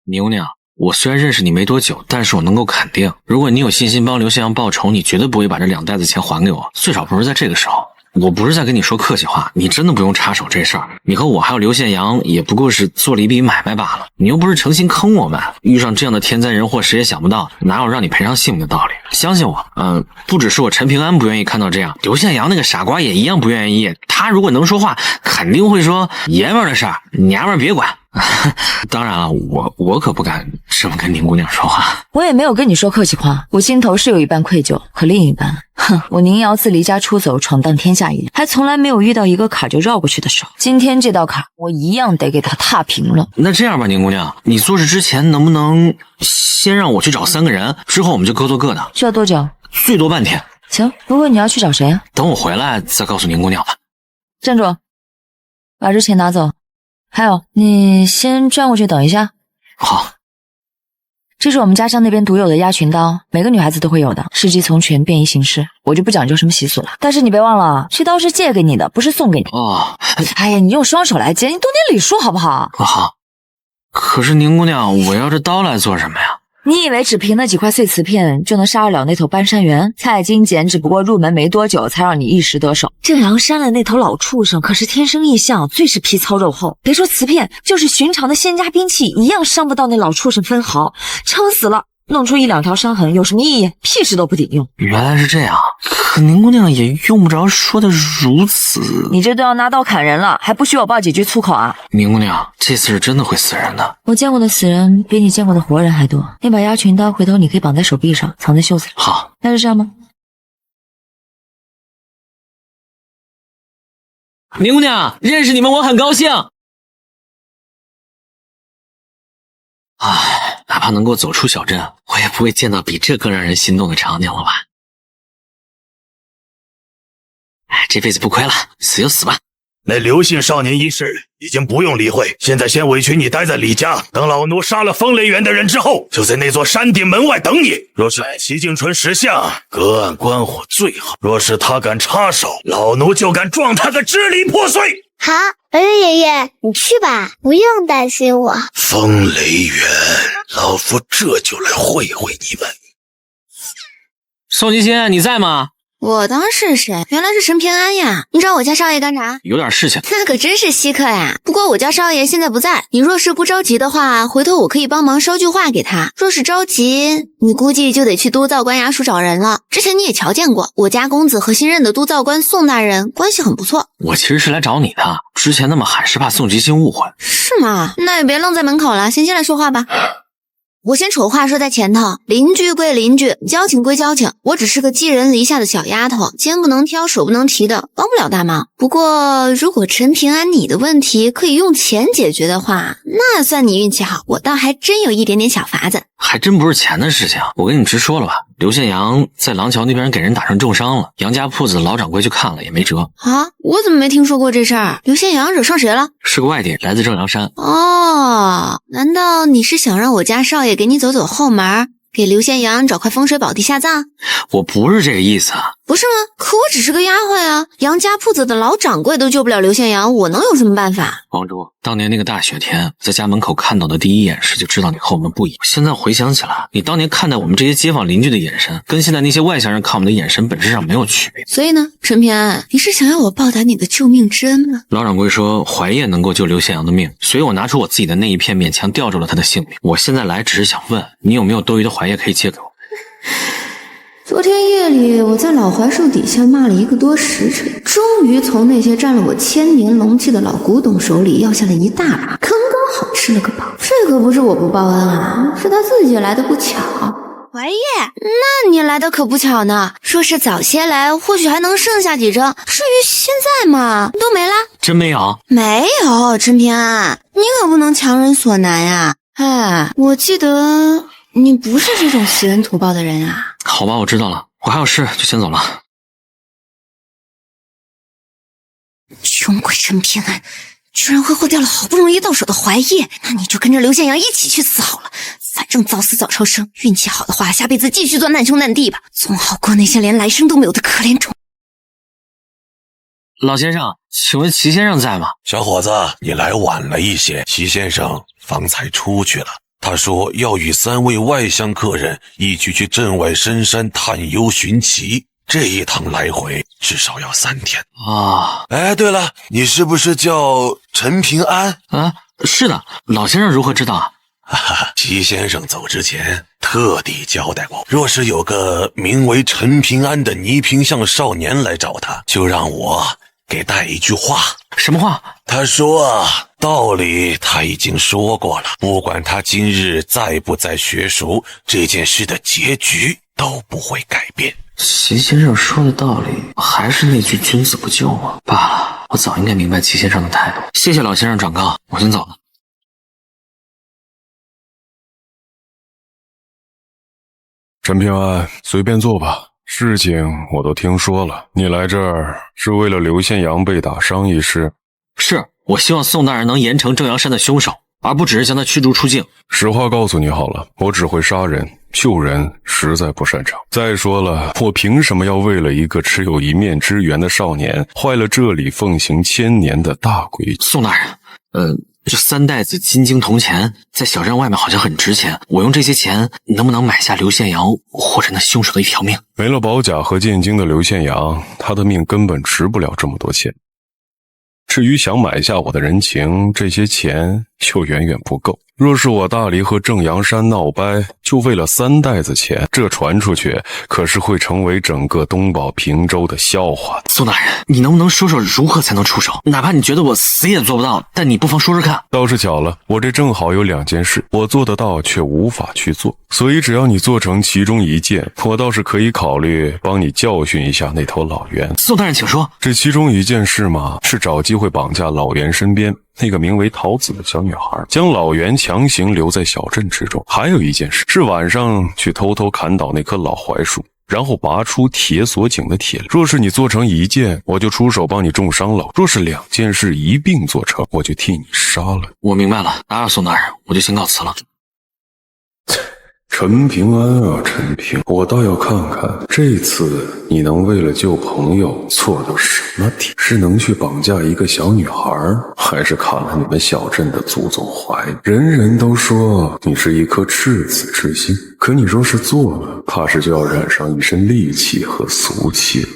倪姑娘，我虽然认识你没多久，但是我能够肯定，如果你有信心帮刘宪阳报仇，你绝对不会把这2袋子钱还给我，最少不是在这个时候。我不是在跟你说客气话，你真的不用插手这事儿。你和我还有刘宪阳也不过是做了一笔买卖罢了，你又不是诚心坑我们，遇上这样的天灾人祸谁也想不到，哪有让你赔上性命的道理。相信我，不只是我陈平安不愿意看到这样，刘宪阳那个傻瓜也一样不愿意。他如果能说话，肯定会说爷们儿的事儿，娘们儿别管。当然了，我可不敢这么跟宁姑娘说话。我也没有跟你说客气话，我心头是有一半愧疚，可另一半，我宁瑶自离家出走，闯荡天下一人，还从来没有遇到一个坎就绕过去的时候。今天这道坎，我一样得给他踏平了。那这样吧，宁姑娘，你做事之前能不能先让我去找3个人，之后我们就各做各的。需要多久？最多半天。行，不过你要去找谁啊？等我回来再告诉宁姑娘吧。站住，把这钱拿走。还有，你先转过去等一下。好。这是我们家乡那边独有的压裙刀，每个女孩子都会有的，是集从权便宜行事，我就不讲究什么习俗了。但是你别忘了，这刀是借给你的，不是送给你。哦。哎呀，你用双手来接，你懂点礼数好不好？好。可是宁姑娘，我要这刀来做什么呀？你以为只凭那几块碎瓷片就能杀得了那头搬山猿？蔡金简只不过入门没多久，才让你一时得手。正阳山的那头老畜生可是天生异象，最是皮糙肉厚。别说瓷片，就是寻常的仙家兵器，一样伤不到那老畜生分毫。撑死了，弄出1-2条伤痕有什么意义？屁事都不顶用。原来是这样，可宁姑娘也用不着说的如此。你这都要拿刀砍人了，还不许我爆几句粗口啊？宁姑娘，这次是真的会死人的。我见过的死人比你见过的活人还多。那把压裙刀，回头你可以绑在手臂上，藏在袖子里。好，那就这样吧。宁姑娘，认识你们我很高兴。唉，哪怕能够走出小镇，我也不会见到比这更让人心动的场景了吧？哎，这辈子不亏了，死就死吧。那刘姓少年一事已经不用理会，现在先委屈你待在李家，等老奴杀了风雷园的人之后，就在那座山顶门外等你。若是齐敬春识相，隔岸观火最好；若是他敢插手，老奴就敢撞他个支离破碎。好，白月爷爷，你去吧，不用担心我。风雷园，老夫这就来会会你们。宋吉新，你在吗？我当是谁？原来是陈平安呀！你找我家少爷干啥？有点事情。那可真是稀客呀！不过我家少爷现在不在，你若是不着急的话，回头我可以帮忙捎句话给他。若是着急，你估计就得去督造官衙署找人了。之前你也瞧见过，我家公子和新任的督造官宋大人关系很不错。我其实是来找你的，之前那么喊是怕宋吉新误会。是吗？那也别愣在门口了，先进来说话吧。我先丑话说在前头，邻居归邻居，交情归交情，我只是个寄人篱下的小丫头，肩不能挑手不能提的，帮不了大忙。不过如果陈平安你的问题可以用钱解决的话，那算你运气好，我倒还真有一点点小法子。还真不是钱的事情，我跟你直说了吧，刘宪阳在廊桥那边给人打成重伤了，杨家铺子的老掌柜去看了也没辙啊！我怎么没听说过这事儿？刘宪阳惹上谁了？是个外地，来自正阳山。哦，难道你是想让我家少爷给你走走后门，给刘宪阳找块风水宝地下葬？我不是这个意思啊。不是吗？可我只是个丫鬟啊，杨家铺子的老掌柜都救不了刘宪阳，我能有什么办法？王珠，当年那个大雪天，在家门口看到的第一眼时就知道你和我们不一样。现在回想起来，你当年看待我们这些街坊邻居的眼神，跟现在那些外乡人看我们的眼神本质上没有区别。所以呢，陈平安，你是想要我报答你的救命之恩吗？老掌柜说怀叶能够救刘宪阳的命，所以我拿出我自己的那一片，勉强吊住了他的性命。我现在来只是想问，你有没有多余的怀叶可以借给我？昨天夜里，我在老槐树底下骂了1个多时辰，终于从那些占了我1000年龙气的老古董手里要下了一大把，刚刚好吃了个饱。这可不是我不报恩啊，是他自己来的不巧。怀叶，那你来的可不巧呢。若是早些来，或许还能剩下几张。至于现在嘛，都没了。真没有？没有，陈平安，你可不能强人所难呀。哎，我记得你不是这种携恩图报的人啊。好吧，我知道了，我还有事，就先走了。穷鬼陈平安，居然挥霍掉了好不容易到手的怀叶，那你就跟着刘宪阳一起去死好了。反正早死早超生，运气好的话，下辈子继续做难兄难弟吧，总好过那些连来生都没有的可怜种。老先生，请问齐先生在吗？小伙子，你来晚了一些，齐先生方才出去了。他说要与3位外乡客人一起去镇外深山探幽寻奇，这一趟来回至少要3天啊。哎，对了，你是不是叫陈平安啊？是的，老先生如何知道啊？齐先生走之前特地交代过，若是有个名为陈平安的泥平巷少年来找他，就让我给带一句话。什么话？他说道理他已经说过了，不管他今日在不在学熟，这件事的结局都不会改变。齐先生说的道理还是那句君子不救吗？罢了，我早应该明白齐先生的态度。谢谢老先生转告，我先走了。陈平安，随便坐吧，事情我都听说了，你来这儿是为了刘宪阳被打伤一事？是，我希望宋大人能严惩正阳山的凶手，而不只是将他驱逐出境。实话告诉你好了，我只会杀人，救人实在不擅长。再说了，我凭什么要为了一个只有一面之缘的少年，坏了这里奉行1000年的大规矩？宋大人，这3袋子金晶铜钱在小镇外面好像很值钱，我用这些钱能不能买下刘宪阳或者那凶手的一条命？没了宝甲和剑晶的刘宪阳，他的命根本值不了这么多钱。至于想买下我的人情，这些钱就远远不够。若是我大黎和正阳山闹掰，就为了3袋子钱，这传出去可是会成为整个东宝平州的笑话。宋大人，你能不能说说如何才能出手？哪怕你觉得我死也做不到，但你不妨说说看。倒是巧了，我这正好有2件事，我做得到却无法去做，所以只要你做成其中1件，我倒是可以考虑帮你教训一下那头老袁。宋大人请说。这其中1件事嘛，是找机会绑架老袁身边那个名为桃子的小女孩，将老袁强行留在小镇之中。还有1件事是晚上去偷偷砍倒那棵老槐树，然后拔出铁锁井的铁链。若是你做成1件，我就出手帮你重伤了；若是2件事一并做成，我就替你杀了。我明白了，打扰宋大人，我就先告辞了。陈平安啊，陈平，我倒要看看这次你能为了救朋友做到什么底，是能去绑架一个小女孩，还是砍了你们小镇的祖宗槐？人人都说你是一颗赤子之心，可你若是做了，怕是就要染上一身戾气和俗气了。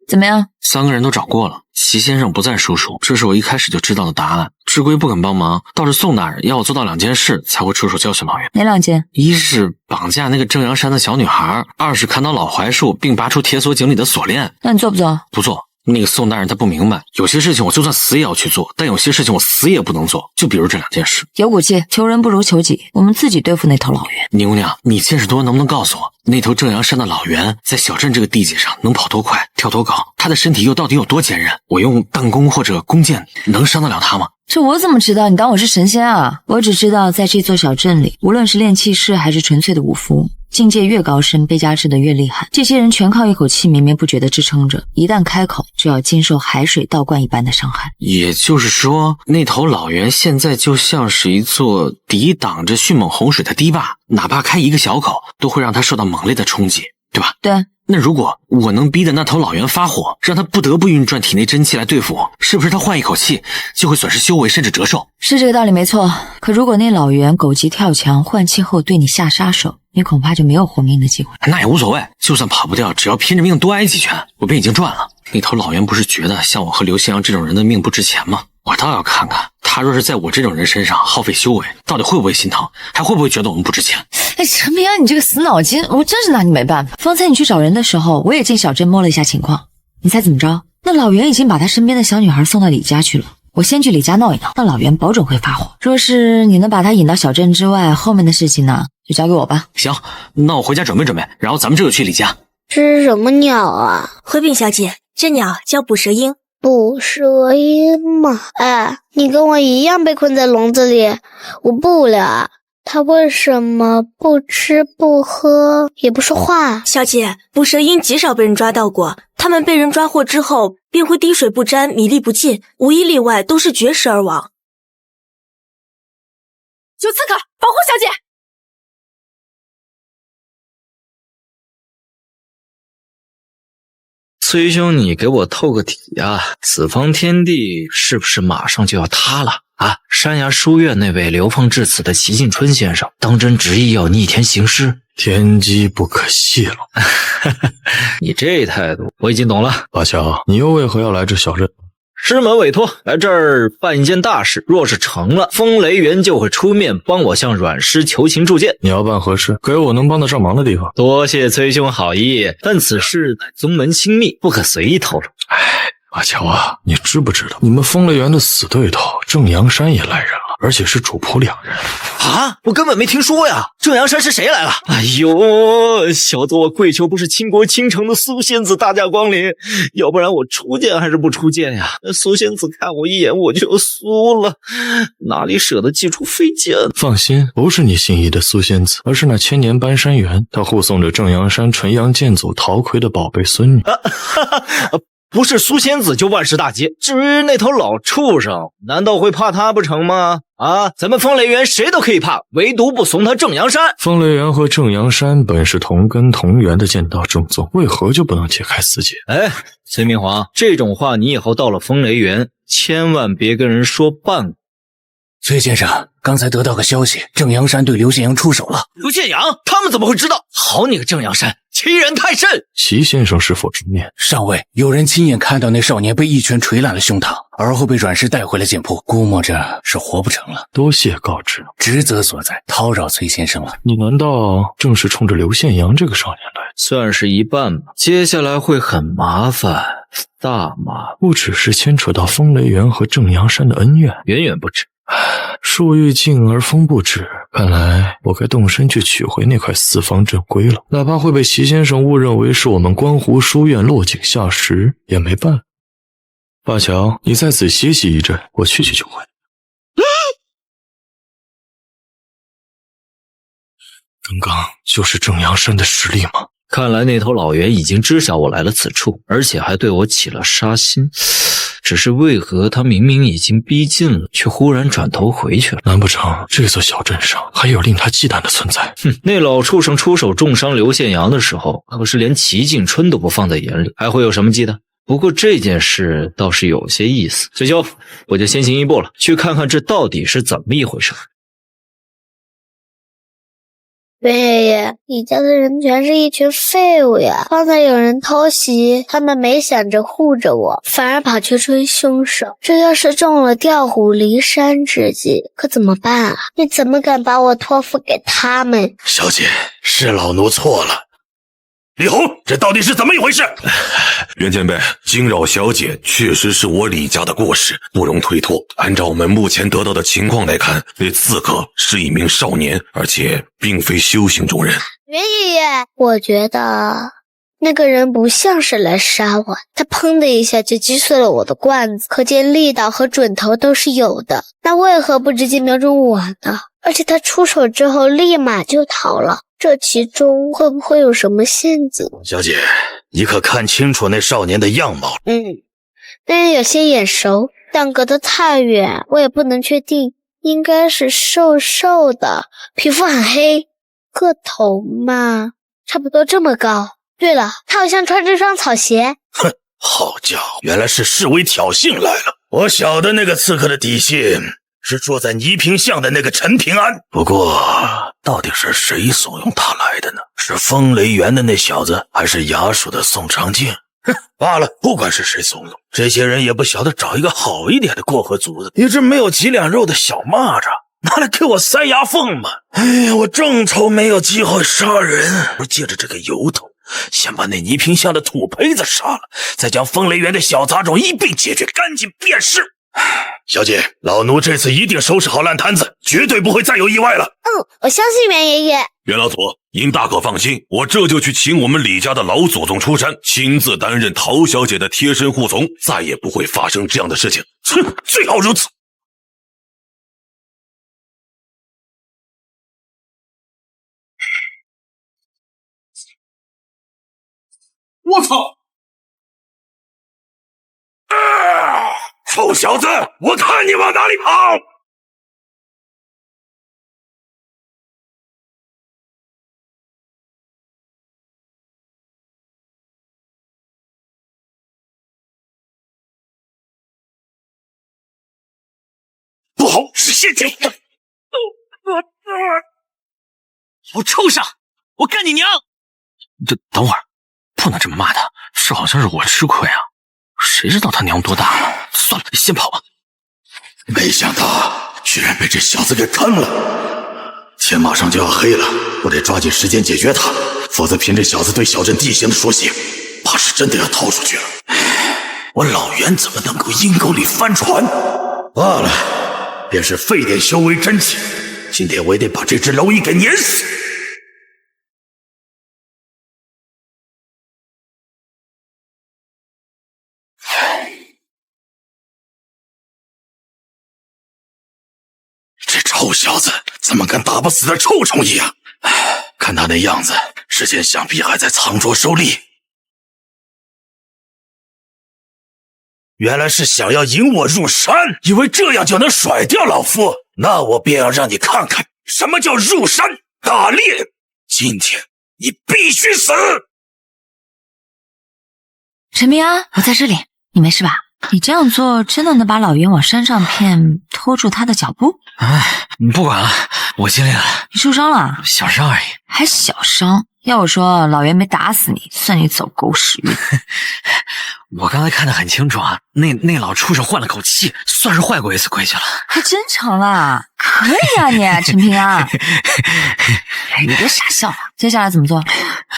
怎么样？3个人都找过了，齐先生不在叔叔，这是我一开始就知道的答案。志归不肯帮忙，倒是宋大人要我做到2件事才会出手教训老袁。哪2件？一是绑架那个正阳山的小女孩，2是砍倒老槐树并拔出铁锁井里的锁链。那你做不做？不做。那个宋大人他不明白，有些事情我就算死也要去做，但有些事情我死也不能做，就比如这2件事。有骨气，求人不如求己，我们自己对付那头老袁。宁姑娘，你见识多，能不能告诉我，那头正阳山的老袁在小镇这个地界上能跑多快，跳多高，他的身体又到底有多坚韧？我用弹弓或者弓箭能伤得了他吗？这我怎么知道？你当我是神仙啊？我只知道在这座小镇里，无论是练气士还是纯粹的武夫，境界越高深，被压制的越厉害。这些人全靠一口气绵绵不绝地支撑着，一旦开口，就要经受海水倒灌一般的伤害。也就是说，那头老袁现在就像是一座抵挡着迅猛洪水的堤坝，哪怕开一个小口，都会让他受到猛烈的冲击，对吧？对。那如果我能逼得那头老袁发火，让他不得不运转体内真气来对付我，是不是他换一口气就会损失修为甚至折寿？是这个道理没错，可如果那老袁狗急跳墙换气后对你下杀手，你恐怕就没有活命的机会。那也无所谓，就算跑不掉，只要拼着命多挨几拳，我便已经赚了。那头老袁不是觉得像我和刘宪阳这种人的命不值钱吗？我倒要看看他若是在我这种人身上耗费修为，到底会不会心疼，还会不会觉得我们不值钱？陈平安，你这个死脑筋，我真是拿你没办法。方才你去找人的时候，我也进小镇摸了一下情况，你猜怎么着？那老袁已经把他身边的小女孩送到李家去了。我先去李家闹一闹，那老袁保准会发火。若是你能把他引到小镇之外，后面的事情呢，就交给我吧。行，那我回家准备准备，然后咱们这就去李家。这是什么鸟啊？回禀小姐，这鸟叫捕蛇鹰。捕蛇鹰嘛？哎，你跟我一样被困在笼子里，我不了。他为什么不吃不喝也不说话？小姐，捕蛇鹰极少被人抓到过，他们被人抓获之后便会滴水不沾，米粒不进，无一例外都是绝食而亡。有刺客，保护小姐！崔兄，你给我透个底啊！此方天地是不是马上就要塌了啊？山崖书院那位流放至此的齐晋春先生，当真执意要逆天行事？天机不可泄露。你这态度，我已经懂了。阿强，你又为何要来这小镇？师门委托来这儿办一件大事，若是成了，风雷园就会出面帮我向阮师求情铸剑。你要办何事？给我能帮得上忙的地方。多谢崔兄好意，但此事乃宗门亲密，不可随意透露。阿乔啊，你知不知道你们风雷园的死对头正阳山也来人了？而且是主仆两人。啊！我根本没听说呀！正阳山是谁来了？哎呦，小子，我跪求不是倾国倾城的苏仙子大驾光临，要不然我出剑还是不出剑呀？那苏仙子看我一眼我就酥了，哪里舍得祭出飞剑？放心，不是你心仪的苏仙子，而是那千年搬山猿，她护送着正阳山纯阳剑祖陶魁的宝贝孙女。不是苏仙子就万事大吉，至于那头老畜生，难道会怕他不成吗？啊，咱们风雷园谁都可以怕，唯独不怂他正阳山。风雷园和正阳山本是同根同源的剑道正宗，为何就不能解开死结？哎，崔明皇，这种话你以后到了风雷园，千万别跟人说半个。崔先生，刚才得到个消息，正阳山对刘宪阳出手了。刘宪阳，他们怎么会知道？好你个正阳山，欺人太甚！齐先生是否知面？上尉，有人亲眼看到那少年被一拳捶烂了胸膛，而后被阮氏带回了剑铺，估摸着是活不成了。多谢告知，职责所在，叨扰崔先生了。你难道正是冲着刘宪阳这个少年来？算是一半吧，接下来会很麻烦，大麻烦，不只是牵扯到风雷园和正阳山的恩怨，远远不止。树欲静而风不止，看来我该动身去取回那块四方镇龟了。哪怕会被齐先生误认为是我们观湖书院落井下石，也没办法。华侨，你在此歇息一阵，我去就回。刚刚就是正阳山的实力吗？看来那头老猿已经知晓我来了此处，而且还对我起了杀心。只是为何他明明已经逼近了，却忽然转头回去了？难不成这座小镇上还有令他忌惮的存在？哼，那老畜生出手重伤刘宪阳的时候，可是连齐敬春都不放在眼里，还会有什么忌惮？不过这件事倒是有些意思。翠秋，我就先行一步了，去看看这到底是怎么一回事。袁爷爷，你家的人全是一群废物呀！刚才有人偷袭，他们没想着护着我，反而跑去追凶手。这要是中了调虎离山之计，可怎么办啊？你怎么敢把我托付给他们？小姐，是老奴错了。李红，这到底是怎么一回事？袁前辈，惊扰小姐确实是我李家的过失，不容推脱。按照我们目前得到的情况来看，那刺客是一名少年，而且并非修行中人。袁爷爷，我觉得那个人不像是来杀我，他砰的一下就击碎了我的罐子，可见力道和准头都是有的。那为何不直接瞄准我呢？而且他出手之后立马就逃了，这其中会不会有什么陷阱？小姐，你可看清楚那少年的样貌？那人有些眼熟，但隔得太远，我也不能确定。应该是瘦瘦的，皮肤很黑，个头嘛，差不多这么高。对了，他好像穿着双草鞋。哼，好家伙，原来是示威挑衅来了。我晓得那个刺客的底细，是住在倪萍巷的那个陈平安。不过到底是谁怂恿他来的呢？是风雷园的那小子，还是衙署的宋长静？哼，罢了，不管是谁怂恿，这些人也不晓得找一个好一点的过河卒子，一只没有几两肉的小蚂蚱拿来给我塞牙缝吧。哎呀，我正愁没有机会杀人，不借着这个由头先把那倪萍巷的土坯子杀了，再将风雷园的小杂种一并解决干净便是。小姐，老奴这次一定收拾好烂摊子，绝对不会再有意外了。我相信袁爷爷。袁老祖，您大可放心，我这就去请我们李家的老祖宗出山，亲自担任陶小姐的贴身护从，再也不会发生这样的事情。哼，最好如此。我操！臭小子，我看你往哪里跑！不好，是陷阱！好畜生！我干你娘！等会儿，不能这么骂他，这好像是我吃亏啊。谁知道他娘多大了？算了，先跑吧。没想到居然被这小子给坑了，天马上就要黑了，我得抓紧时间解决他，否则凭这小子对小镇地形的熟悉，怕是真的要逃出去了。我老袁怎么能够阴沟里翻船？罢了，便是费点修为真气。今天我也得把这只蝼蚁给碾死。这臭小子怎么跟打不死的臭虫一样？看他那样子，之前想必还在藏拙收力。原来是想要引我入山，以为这样就能甩掉老夫。那我便要让你看看什么叫入山打猎。今天你必须死！陈平安，我在这里，你没事吧？你这样做真的能把老袁往山上骗，拖住他的脚步？哎，你不管了，我尽力了。你受伤了？小伤而已。还小伤？要我说，老袁没打死你，算你走狗屎运。我刚才看得很清楚啊，那老畜生换了口气，算是坏过一次规矩了。还真成了，可以啊你，陈平安。哎，你别傻笑了，接下来怎么做？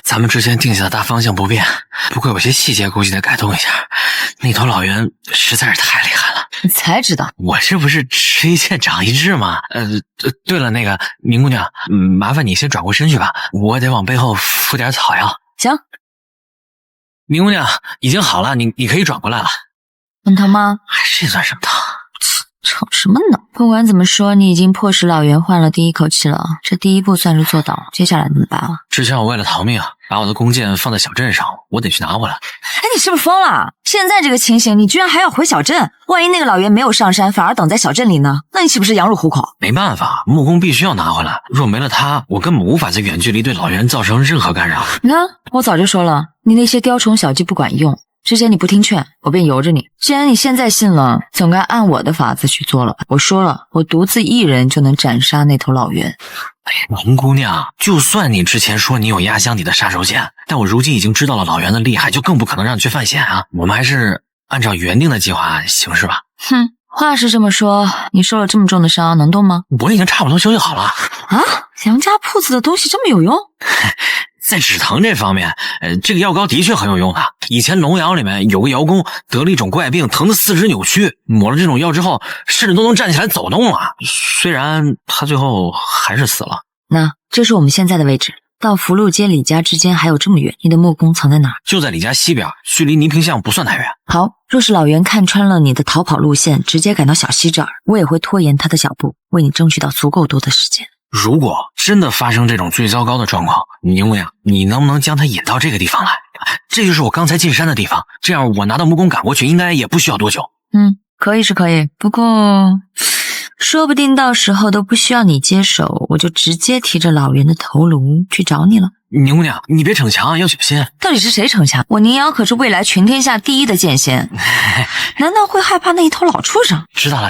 咱们之前定下的大方向不变，不过有些细节估计得改动一下。那头老袁实在是太厉害了。你才知道，我这不是吃一堑长一智吗？对了，那个宁姑娘，麻烦你先转过身去吧，我得往背后敷点草药。行。宁姑娘已经好了，你可以转过来了。很疼吗？这算什么疼？逞什么呢？不管怎么说，你已经迫使老袁换了第一口气了，这第一步算是做到了。接下来怎么办啊？之前我为了逃命，把我的弓箭放在小镇上，我得去拿回来。哎，你是不是疯了？现在这个情形，你居然还要回小镇？万一那个老袁没有上山，反而等在小镇里呢？那你岂不是羊入虎口？没办法，木弓必须要拿回来。若没了它，我根本无法在远距离对老袁造成任何干扰。你看，我早就说了，你那些雕虫小技不管用。之前你不听劝，我便由着你。既然你现在信了，总该按我的法子去做了吧。我说了，我独自一人就能斩杀那头老袁。宁姑娘，就算你之前说你有压箱底的杀手锏，但我如今已经知道了老袁的厉害，就更不可能让你去犯险啊。我们还是按照原定的计划行事吧。哼，话是这么说，你受了这么重的伤，能动吗？我已经差不多休息好了。啊，杨家铺子的东西这么有用？在止疼这方面，这个药膏的确很有用的。以前龙阳里面有个瑶工得了一种怪病，疼得四肢扭曲，抹了这种药之后，甚至都能站起来走动了。虽然他最后还是死了。那这是我们现在的位置，到福禄街李家之间还有这么远，你的木弓藏在哪儿？就在李家西边，距离泥平巷不算太远。好，若是老袁看穿了你的逃跑路线，直接赶到小溪这儿，我也会拖延他的脚步，为你争取到足够多的时间。如果真的发生这种最糟糕的状况，宁姑娘，你能不能将他引到这个地方来？这就是我刚才进山的地方，这样我拿到木弓赶过去，应该也不需要多久。可以是可以，不过说不定到时候都不需要你接手，我就直接提着老袁的头颅去找你了。宁姑娘，你别逞强，要小心。到底是谁逞强？我宁瑶可是未来全天下第一的剑仙，难道会害怕那一头老畜生？知道了。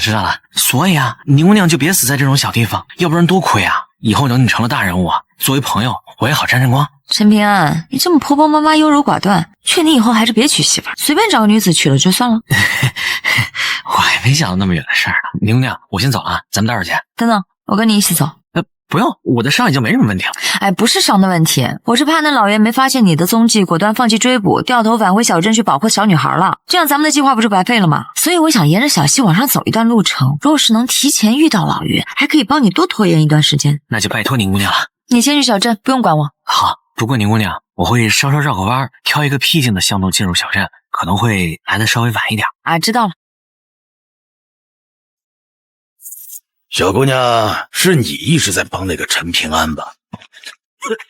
所以啊，宁姑娘就别死在这种小地方，要不然多亏啊。以后等你成了大人物啊，作为朋友我也好沾沾光。陈平安，你这么婆婆妈妈优柔寡断，劝你以后还是别娶媳妇，随便找个女子娶了就算了。我还没想到那么远的事儿呢。宁姑娘，我先走了，咱们待会儿见。等等，我跟你一起走。不用，我的伤已经没什么问题了。哎，不是伤的问题，我是怕那老袁没发现你的踪迹，果断放弃追捕，掉头返回小镇去保护小女孩了。这样咱们的计划不是白费了吗？所以我想沿着小溪往上走一段路程，若是能提前遇到老袁，还可以帮你多拖延一段时间。那就拜托宁姑娘了。你先去小镇，不用管我。好，不过宁姑娘，我会稍稍绕个弯，挑一个僻静的巷路进入小镇，可能会来的稍微晚一点。啊，知道了。小姑娘，是你一直在帮那个陈平安吧？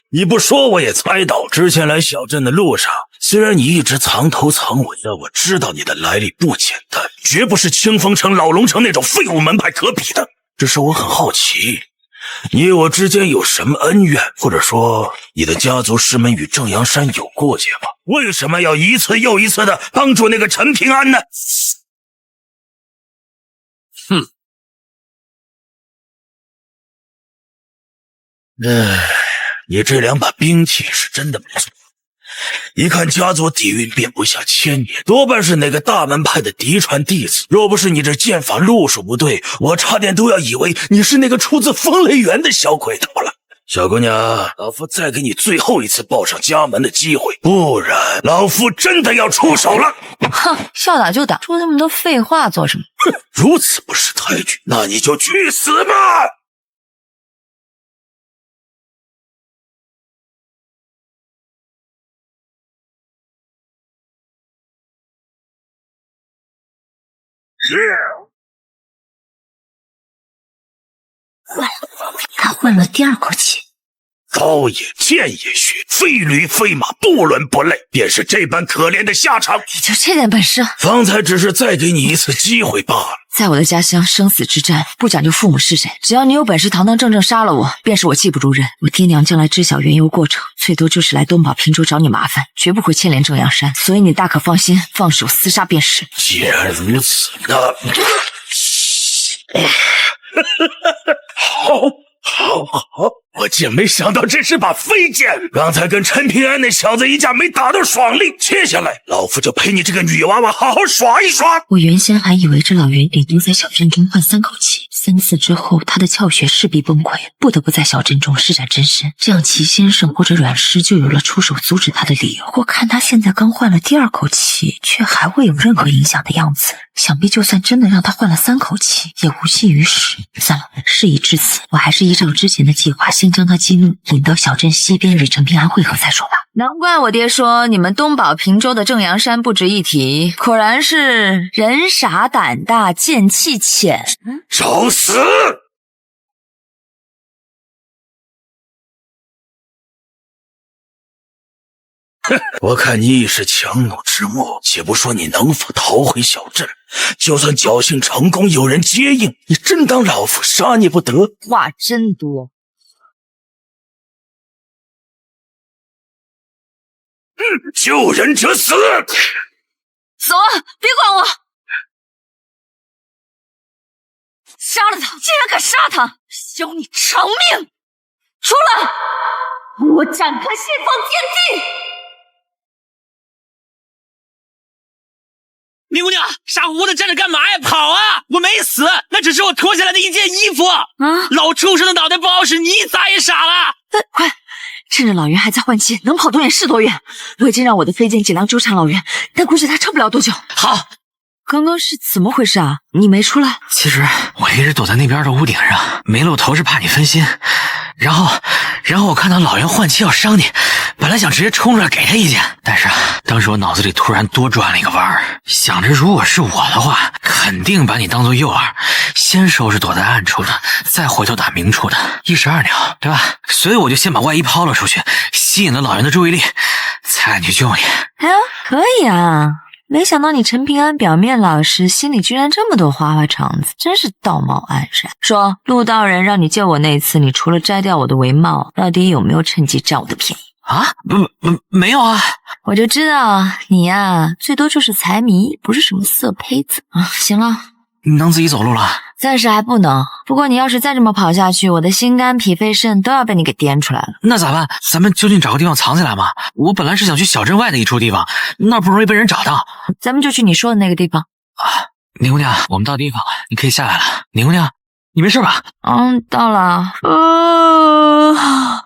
你不说我也猜到，之前来小镇的路上，虽然你一直藏头藏尾的，我知道你的来历不简单，绝不是清风城、老龙城那种废物门派可比的。只是我很好奇，你我之间有什么恩怨，或者说你的家族师门与正阳山有过节吗？为什么要一次又一次的帮助那个陈平安呢？哼。你这两把兵器是真的不错，一看家族底蕴便不下1000年，多半是哪个大门派的嫡传弟子。若不是你这剑法路数不对，我差点都要以为你是那个出自风雷园的小鬼头了。小姑娘，老夫再给你最后一次报上家门的机会，不然老夫真的要出手了。哼，要打就打，说那么多废话做什么？哼，如此不识抬举，那你就去死吧！他换了第二口气。刀也剑也学，非驴非马，不伦不类，便是这般可怜的下场。你就这点本事？方才只是再给你一次机会罢了。在我的家乡，生死之战不讲究父母是谁，只要你有本事堂堂正正杀了我，便是我技不如人。我爹娘将来知晓缘由过程，最多就是来东宝平州找你麻烦，绝不会牵连正阳山，所以你大可放心，放手厮杀便是。既然如此，那好，我竟没想到这是把飞剑。刚才跟陈平安那小子一架没打到爽利，接下来老夫就陪你这个女娃娃好好耍一耍。我原先还以为这老袁顶多在小镇中换3口气，3次之后他的窍穴势必崩溃，不得不在小镇中施展真身，这样齐先生或者阮师就有了出手阻止他的理由。我看他现在刚换了第2口气，却还未有任何影响的样子，想必就算真的让他换了3口气，也无济于事。算了，事已至此，我还是依照之前的计划，先将他激怒，引到小镇西边与陈平安会合再说吧。难怪我爹说你们东宝平州的正阳山不值一提，果然是人傻胆大剑气浅。找死！哼，我看你已是强弩之末，且不说你能否逃回小镇，就算侥幸成功，有人接应，你真当老夫杀你不得？话真多。救人者死！走啊，别管我！杀了他！竟然敢杀他！消你偿命！出来！我展开释放天地！宁姑娘，傻乎乎的站着干嘛呀？跑啊！我没死，那只是我脱下来的一件衣服。老畜生的脑袋不好使，你咋也傻了？快！趁着老袁还在换气，能跑多远是多远。我已经让我的飞剑尽量纠缠老袁，但估计他撑不了多久。好，刚刚是怎么回事啊？你没出来？其实我一直躲在那边的屋顶上，没露头是怕你分心。然后我看到老袁换气要伤你，本来想直接冲出来给他一剑，但是当时我脑子里突然多转了一个弯儿，想着如果是我的话，肯定把你当做诱饵，先收拾躲在暗处的，再回头打明处的，一石二鸟，对吧？所以我就先把外衣抛了出去，吸引了老袁的注意力，才敢去救你。哎呀，可以啊！没想到你陈平安表面老实，心里居然这么多花花肠子，真是道貌岸然。说陆道人让你救我那次，你除了摘掉我的围帽，到底有没有趁机占我的便宜啊？没有啊！我就知道你呀，最多就是财迷，不是什么色胚子啊。行了，你能自己走路了？暂时还不能，不过你要是再这么跑下去，我的心肝脾肺肾都要被你给颠出来了。那咋办？咱们就近找个地方藏起来嘛。我本来是想去小镇外的一处地方，那不容易被人找到。咱们就去你说的那个地方。宁姑娘，我们到地方了，你可以下来了。宁姑娘，你没事吧？到了。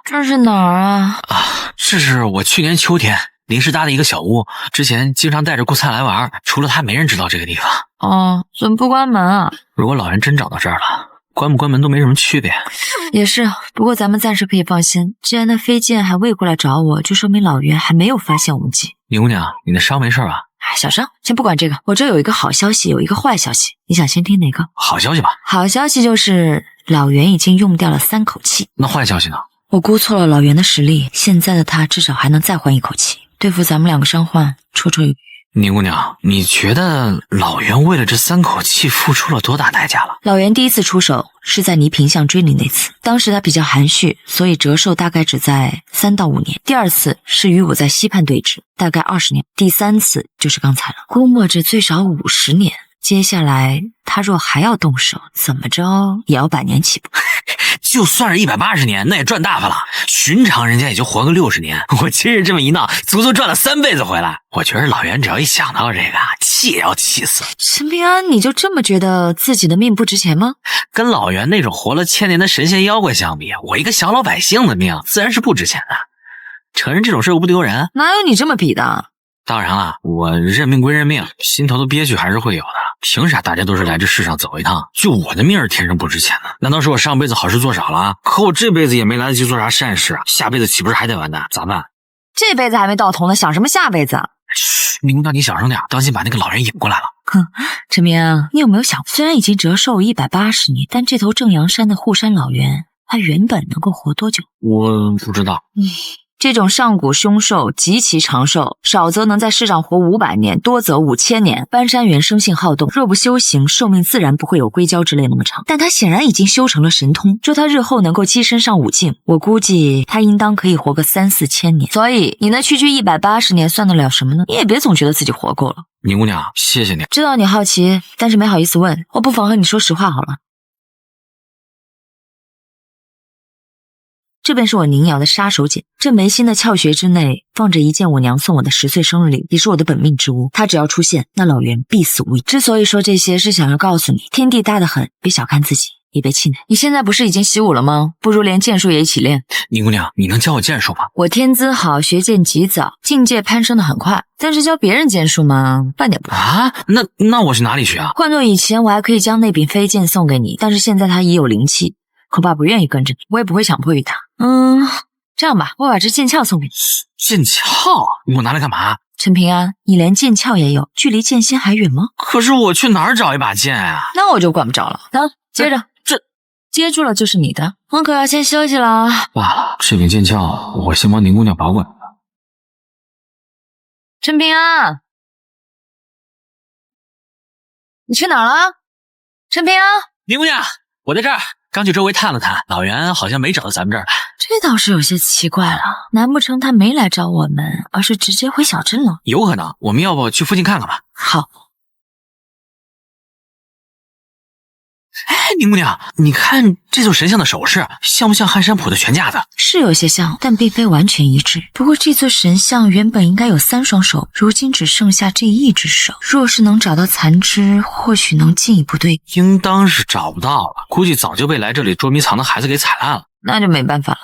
这是哪儿啊？这是我去年秋天临时搭的一个小屋，之前经常带着顾灿来玩，除了他没人知道这个地方。怎么不关门啊？如果老人真找到这儿了，关不关门都没什么区别。也是，不过咱们暂时可以放心，既然那飞剑还未过来找我，就说明老袁还没有发现我们急。宁姑娘，你的伤没事吧？小伤，先不管这个，我这有一个好消息，有一个坏消息，你想先听哪个？好消息吧。好消息就是老袁已经用掉了3口气。那坏消息呢？我估错了老袁的实力，现在的他至少还能再换1口气，对付咱们2个伤患绰绰有余。宁姑娘，你觉得老袁为了这3口气付出了多大代价了？老袁第一次出手是在倪萍巷追你那次，当时他比较含蓄，所以折寿大概只在3到5年。第2次是与我在西畔对峙，大概20年。第3次就是刚才了，估摸着最少50年。接下来他若还要动手，怎么着也要100年起步。就算是180年，那也赚大发了。寻常人家也就活个60年，我今日这么一闹，足足赚了3辈子回来。我觉得老袁只要一想到这个，气也要气死。陈平安，你就这么觉得自己的命不值钱吗？跟老袁那种活了1000年的神仙妖怪相比，我一个小老百姓的命自然是不值钱的。承认这种事又不丢人，哪有你这么比的？当然了，我认命归认命，心头的憋屈还是会有的。凭啥大家都是来这世上走一趟，就我的命是天生不值钱的？难道是我上辈子好事做少了？可我这辈子也没来得及做啥善事，下辈子岂不是还得完蛋？咋办？这辈子还没到头呢，想什么下辈子？嘘，明大你小声点，当心把那个老人引过来了。哼，陈明安，你有没有想，虽然已经折寿180年，但这头正阳山的护山老袁，他原本能够活多久？我不知道。这种上古凶兽极其长寿，少则能在世上活500年，多则5000年。搬山猿生性好动，若不修行，寿命自然不会有硅胶之类那么长。但他显然已经修成了神通，若他日后能够跻身上5境，我估计他应当可以活个3、4千年。所以你那区区180年算得了什么呢？你也别总觉得自己活够了。宁姑娘，谢谢你。知道你好奇，但是没好意思问，我不妨和你说实话好了。这便是我宁瑶的杀手锏，这眉心的窍穴之内放着一件我娘送我的10岁生日礼，也是我的本命之物。它只要出现，那老袁必死无疑。之所以说这些，是想要告诉你，天地大得很，别小看自己，也别气馁。你现在不是已经习武了吗？不如连剑术也一起练。宁姑娘，你能教我剑术吗？我天资好，学剑极早，境界攀升得很快，但是教别人剑术嘛，半点不会啊。那我去哪里学啊？换做以前，我还可以将那柄飞剑送给你，但是现在它已有灵气，恐怕不愿意跟着你，我也不会强迫于他。这样吧，我把这剑鞘送给你。剑鞘？我拿来干嘛？陈平安，你连剑鞘也有，距离剑仙还远吗？可是我去哪儿找一把剑啊？那我就管不着了。等，接着，这接住了就是你的。我可要先休息了。罢了，这柄剑鞘我先帮宁姑娘保管。陈平安，你去哪儿了？陈平安，宁姑娘，我在这儿。刚去周围探了探，老袁好像没找到咱们这儿来。这倒是有些奇怪了，难不成他没来找我们，而是直接回小镇了？有可能，我们要不去附近看看吧？好。哎，宁姑娘，你看这座神像的首饰，像不像汉山浦的全架子？是有些像，但并非完全一致。不过这座神像原本应该有3双手，如今只剩下这1只手。若是能找到残肢，或许能进一步对。应当是找不到了，估计早就被来这里捉迷藏的孩子给踩烂了。那就没办法了。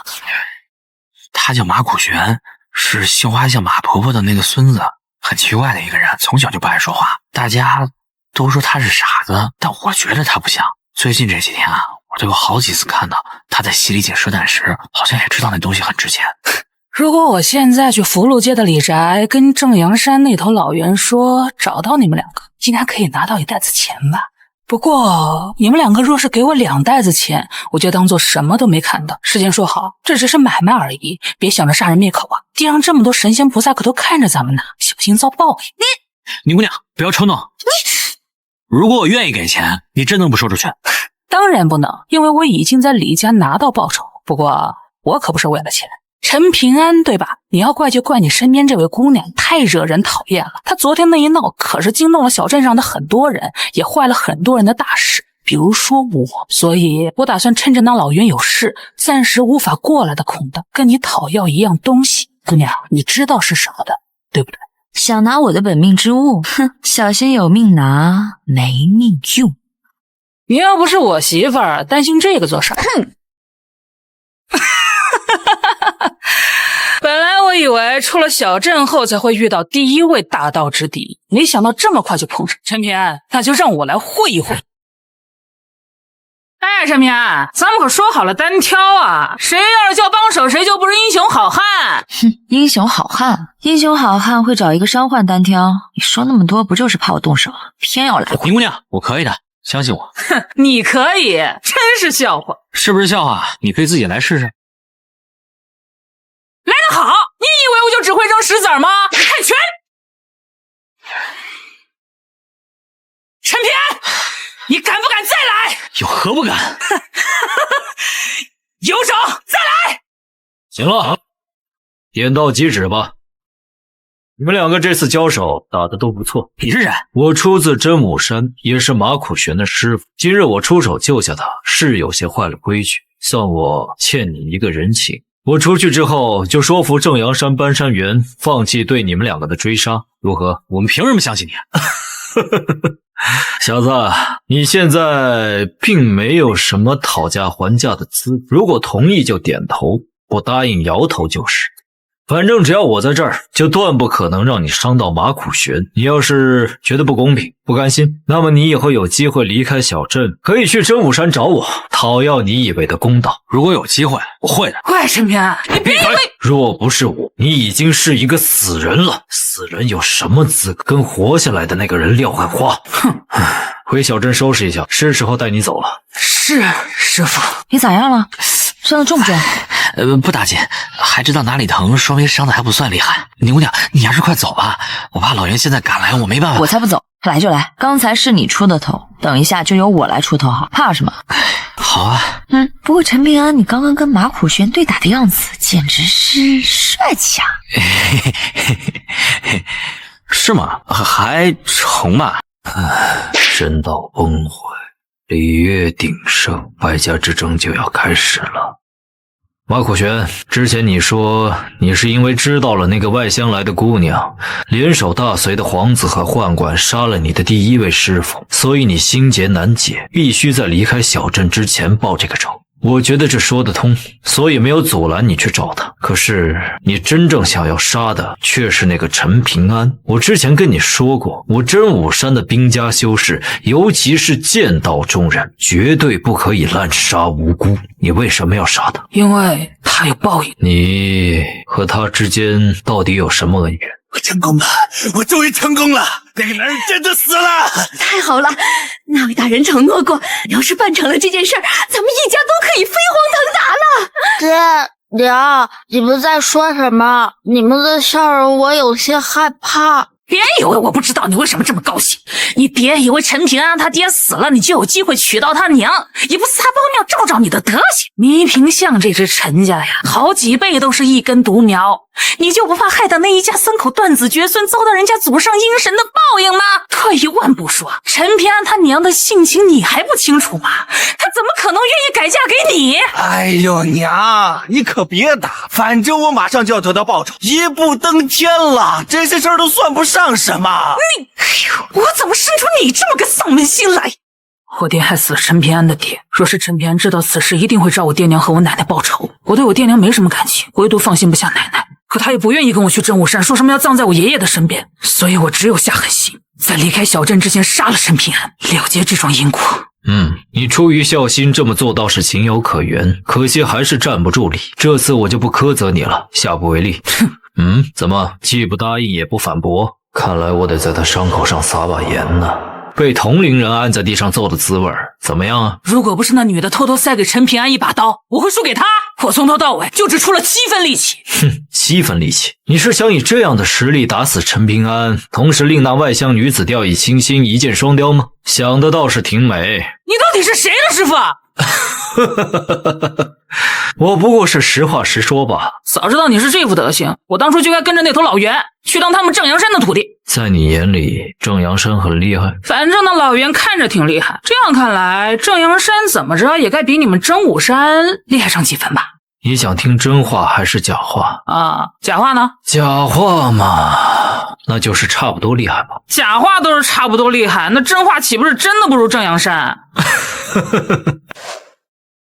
他叫马古玄，是绣花像马婆婆的那个孙子，很奇怪的一个人，从小就不爱说话。大家都说他是傻子，但我觉得他不像。最近这几天啊，我都有好几次看到他在溪里捡蛇胆石，好像也知道那东西很值钱。如果我现在去福禄街的李宅跟正阳山那头老袁说找到你们2个，应该可以拿到1袋子钱吧。不过你们2个若是给我2袋子钱，我就当做什么都没看到。事先说好，这只是买卖而已，别想着杀人灭口啊！地上这么多神仙菩萨可都看着咱们呢，小心遭报应。宁姑娘，不要冲动。如果我愿意给钱，你真能不说出去？当然不能，因为我已经在李家拿到报酬。不过我可不是为了钱。陈平安对吧？你要怪就怪你身边这位姑娘太惹人讨厌了。她昨天那一闹可是惊动了小镇上的很多人，也坏了很多人的大事，比如说我。所以我打算趁着那老袁有事暂时无法过来的空档，跟你讨要一样东西。姑娘，你知道是什么的，对不对？想拿我的本命之物？哼，小心有命拿没命用。你要不是我媳妇儿，担心这个做啥？哼！本来我以为出了小镇后才会遇到第1位大道之敌，没想到这么快就碰上。陈平安，那就让我来会一会。哎，陈平安，咱们可说好了单挑啊！谁要是叫帮手，谁就不是英雄好汉。哼，英雄好汉，英雄好汉会找一个伤患单挑？你说那么多，不就是怕我动手啊？偏要来！宁姑娘，我可以的，相信我。哼，你可以，真是笑话。是不是笑话？你可以自己来试试。来得好！你以为我就只会扔石子吗？看拳！陈平安，你敢不敢再来？有何不敢？有种再来！行了，点到即止吧。你们两个这次交手打得都不错。敌人，我出自真武山，也是马苦玄的师傅。今日我出手救下他，是有些坏了规矩，算我欠你一个人情。我出去之后就说服正阳山搬山员放弃对你们两个的追杀，如何？我们凭什么相信你？小子，你现在并没有什么讨价还价的资格，如果同意就点头，不答应摇头就是。反正只要我在这儿，就断不可能让你伤到马苦玄。你要是觉得不公平、不甘心，那么你以后有机会离开小镇，可以去真武山找我，讨要你以为的公道。如果有机会，我会的。喂，陈平安，你别以为……若不是我，你已经是一个死人了。死人有什么资格跟活下来的那个人撂狠话？哼！回小镇收拾一下，是时候带你走了。是，师傅。你咋样了？伤得重不重？不打紧，还知道哪里疼，说明伤的还不算厉害。宁姑娘，你还是快走吧，我怕老袁现在赶来，我没办法。我才不走，来就来。刚才是你出的头，等一下就由我来出头，好，怕什么？好啊。不过陈平安，你刚刚跟马苦玄对打的样子，简直是帅气啊！是吗？还成吧。神道崩坏，礼乐鼎盛，外家之争就要开始了。马苦玄，之前你说你是因为知道了那个外乡来的姑娘联手大隋的皇子和宦官杀了你的第一位师傅，所以你心结难解，必须在离开小镇之前报这个仇。我觉得这说得通，所以没有阻拦你去找他。可是你真正想要杀的却是那个陈平安。我之前跟你说过，我真武山的兵家修士，尤其是剑道中人，绝对不可以滥杀无辜。你为什么要杀他？因为他有报应。你和他之间到底有什么恩怨？我成功了，我终于成功了！那个男人真的死了！太好了，那位大人承诺过，要是办成了这件事儿，咱们一家都可以飞黄腾达了。爹娘，你们在说什么？你们的笑容我有些害怕。别以为我不知道你为什么这么高兴，你别以为陈平安他爹死了，你就有机会娶到他娘，也不撒包尿照照你的德行。倪萍相这只陈家呀，好几辈都是一根独苗，你就不怕害得那一家三口断子绝孙，遭到人家祖上阴神的报应吗？退一万步说，陈平安他娘的性情你还不清楚吗？他怎么可能愿意改嫁给你？哎呦娘，你可别打，反正我马上就要得到报酬，一步登天了，这些事儿都算不上什么。你，哎呦，我怎么生出你这么个丧门星来？我爹害死了陈平安的爹，若是陈平安知道此事，一定会找我爹娘和我奶奶报仇。我对我爹娘没什么感情，唯独放心不下奶奶，可他也不愿意跟我去真武山，说什么要葬在我爷爷的身边，所以我只有下狠心，在离开小镇之前杀了陈平安，了结这桩因果。你出于孝心这么做倒是情有可原，可惜还是站不住理。这次我就不苛责你了，下不为例。怎么既不答应也不反驳？看来我得在他伤口上撒把盐呢。被同龄人按在地上揍的滋味怎么样啊？如果不是那女的偷偷塞给陈平安一把刀，我会输给他。我从头到尾就只出了7分力气。7分力气？你是想以这样的实力打死陈平安，同时令那外乡女子掉以轻心，一箭双雕吗？想的倒是挺美。你到底是谁的师傅？我不过是实话实说吧。早知道你是这副德行，我当初就该跟着那头老袁去当他们正阳山的徒弟。在你眼里正阳山很厉害？反正那老袁看着挺厉害，这样看来正阳山怎么着也该比你们真武山厉害上几分吧。你想听真话还是假话啊？假话呢？假话嘛，那就是差不多厉害吧。假话都是差不多厉害，那真话岂不是真的不如正阳山？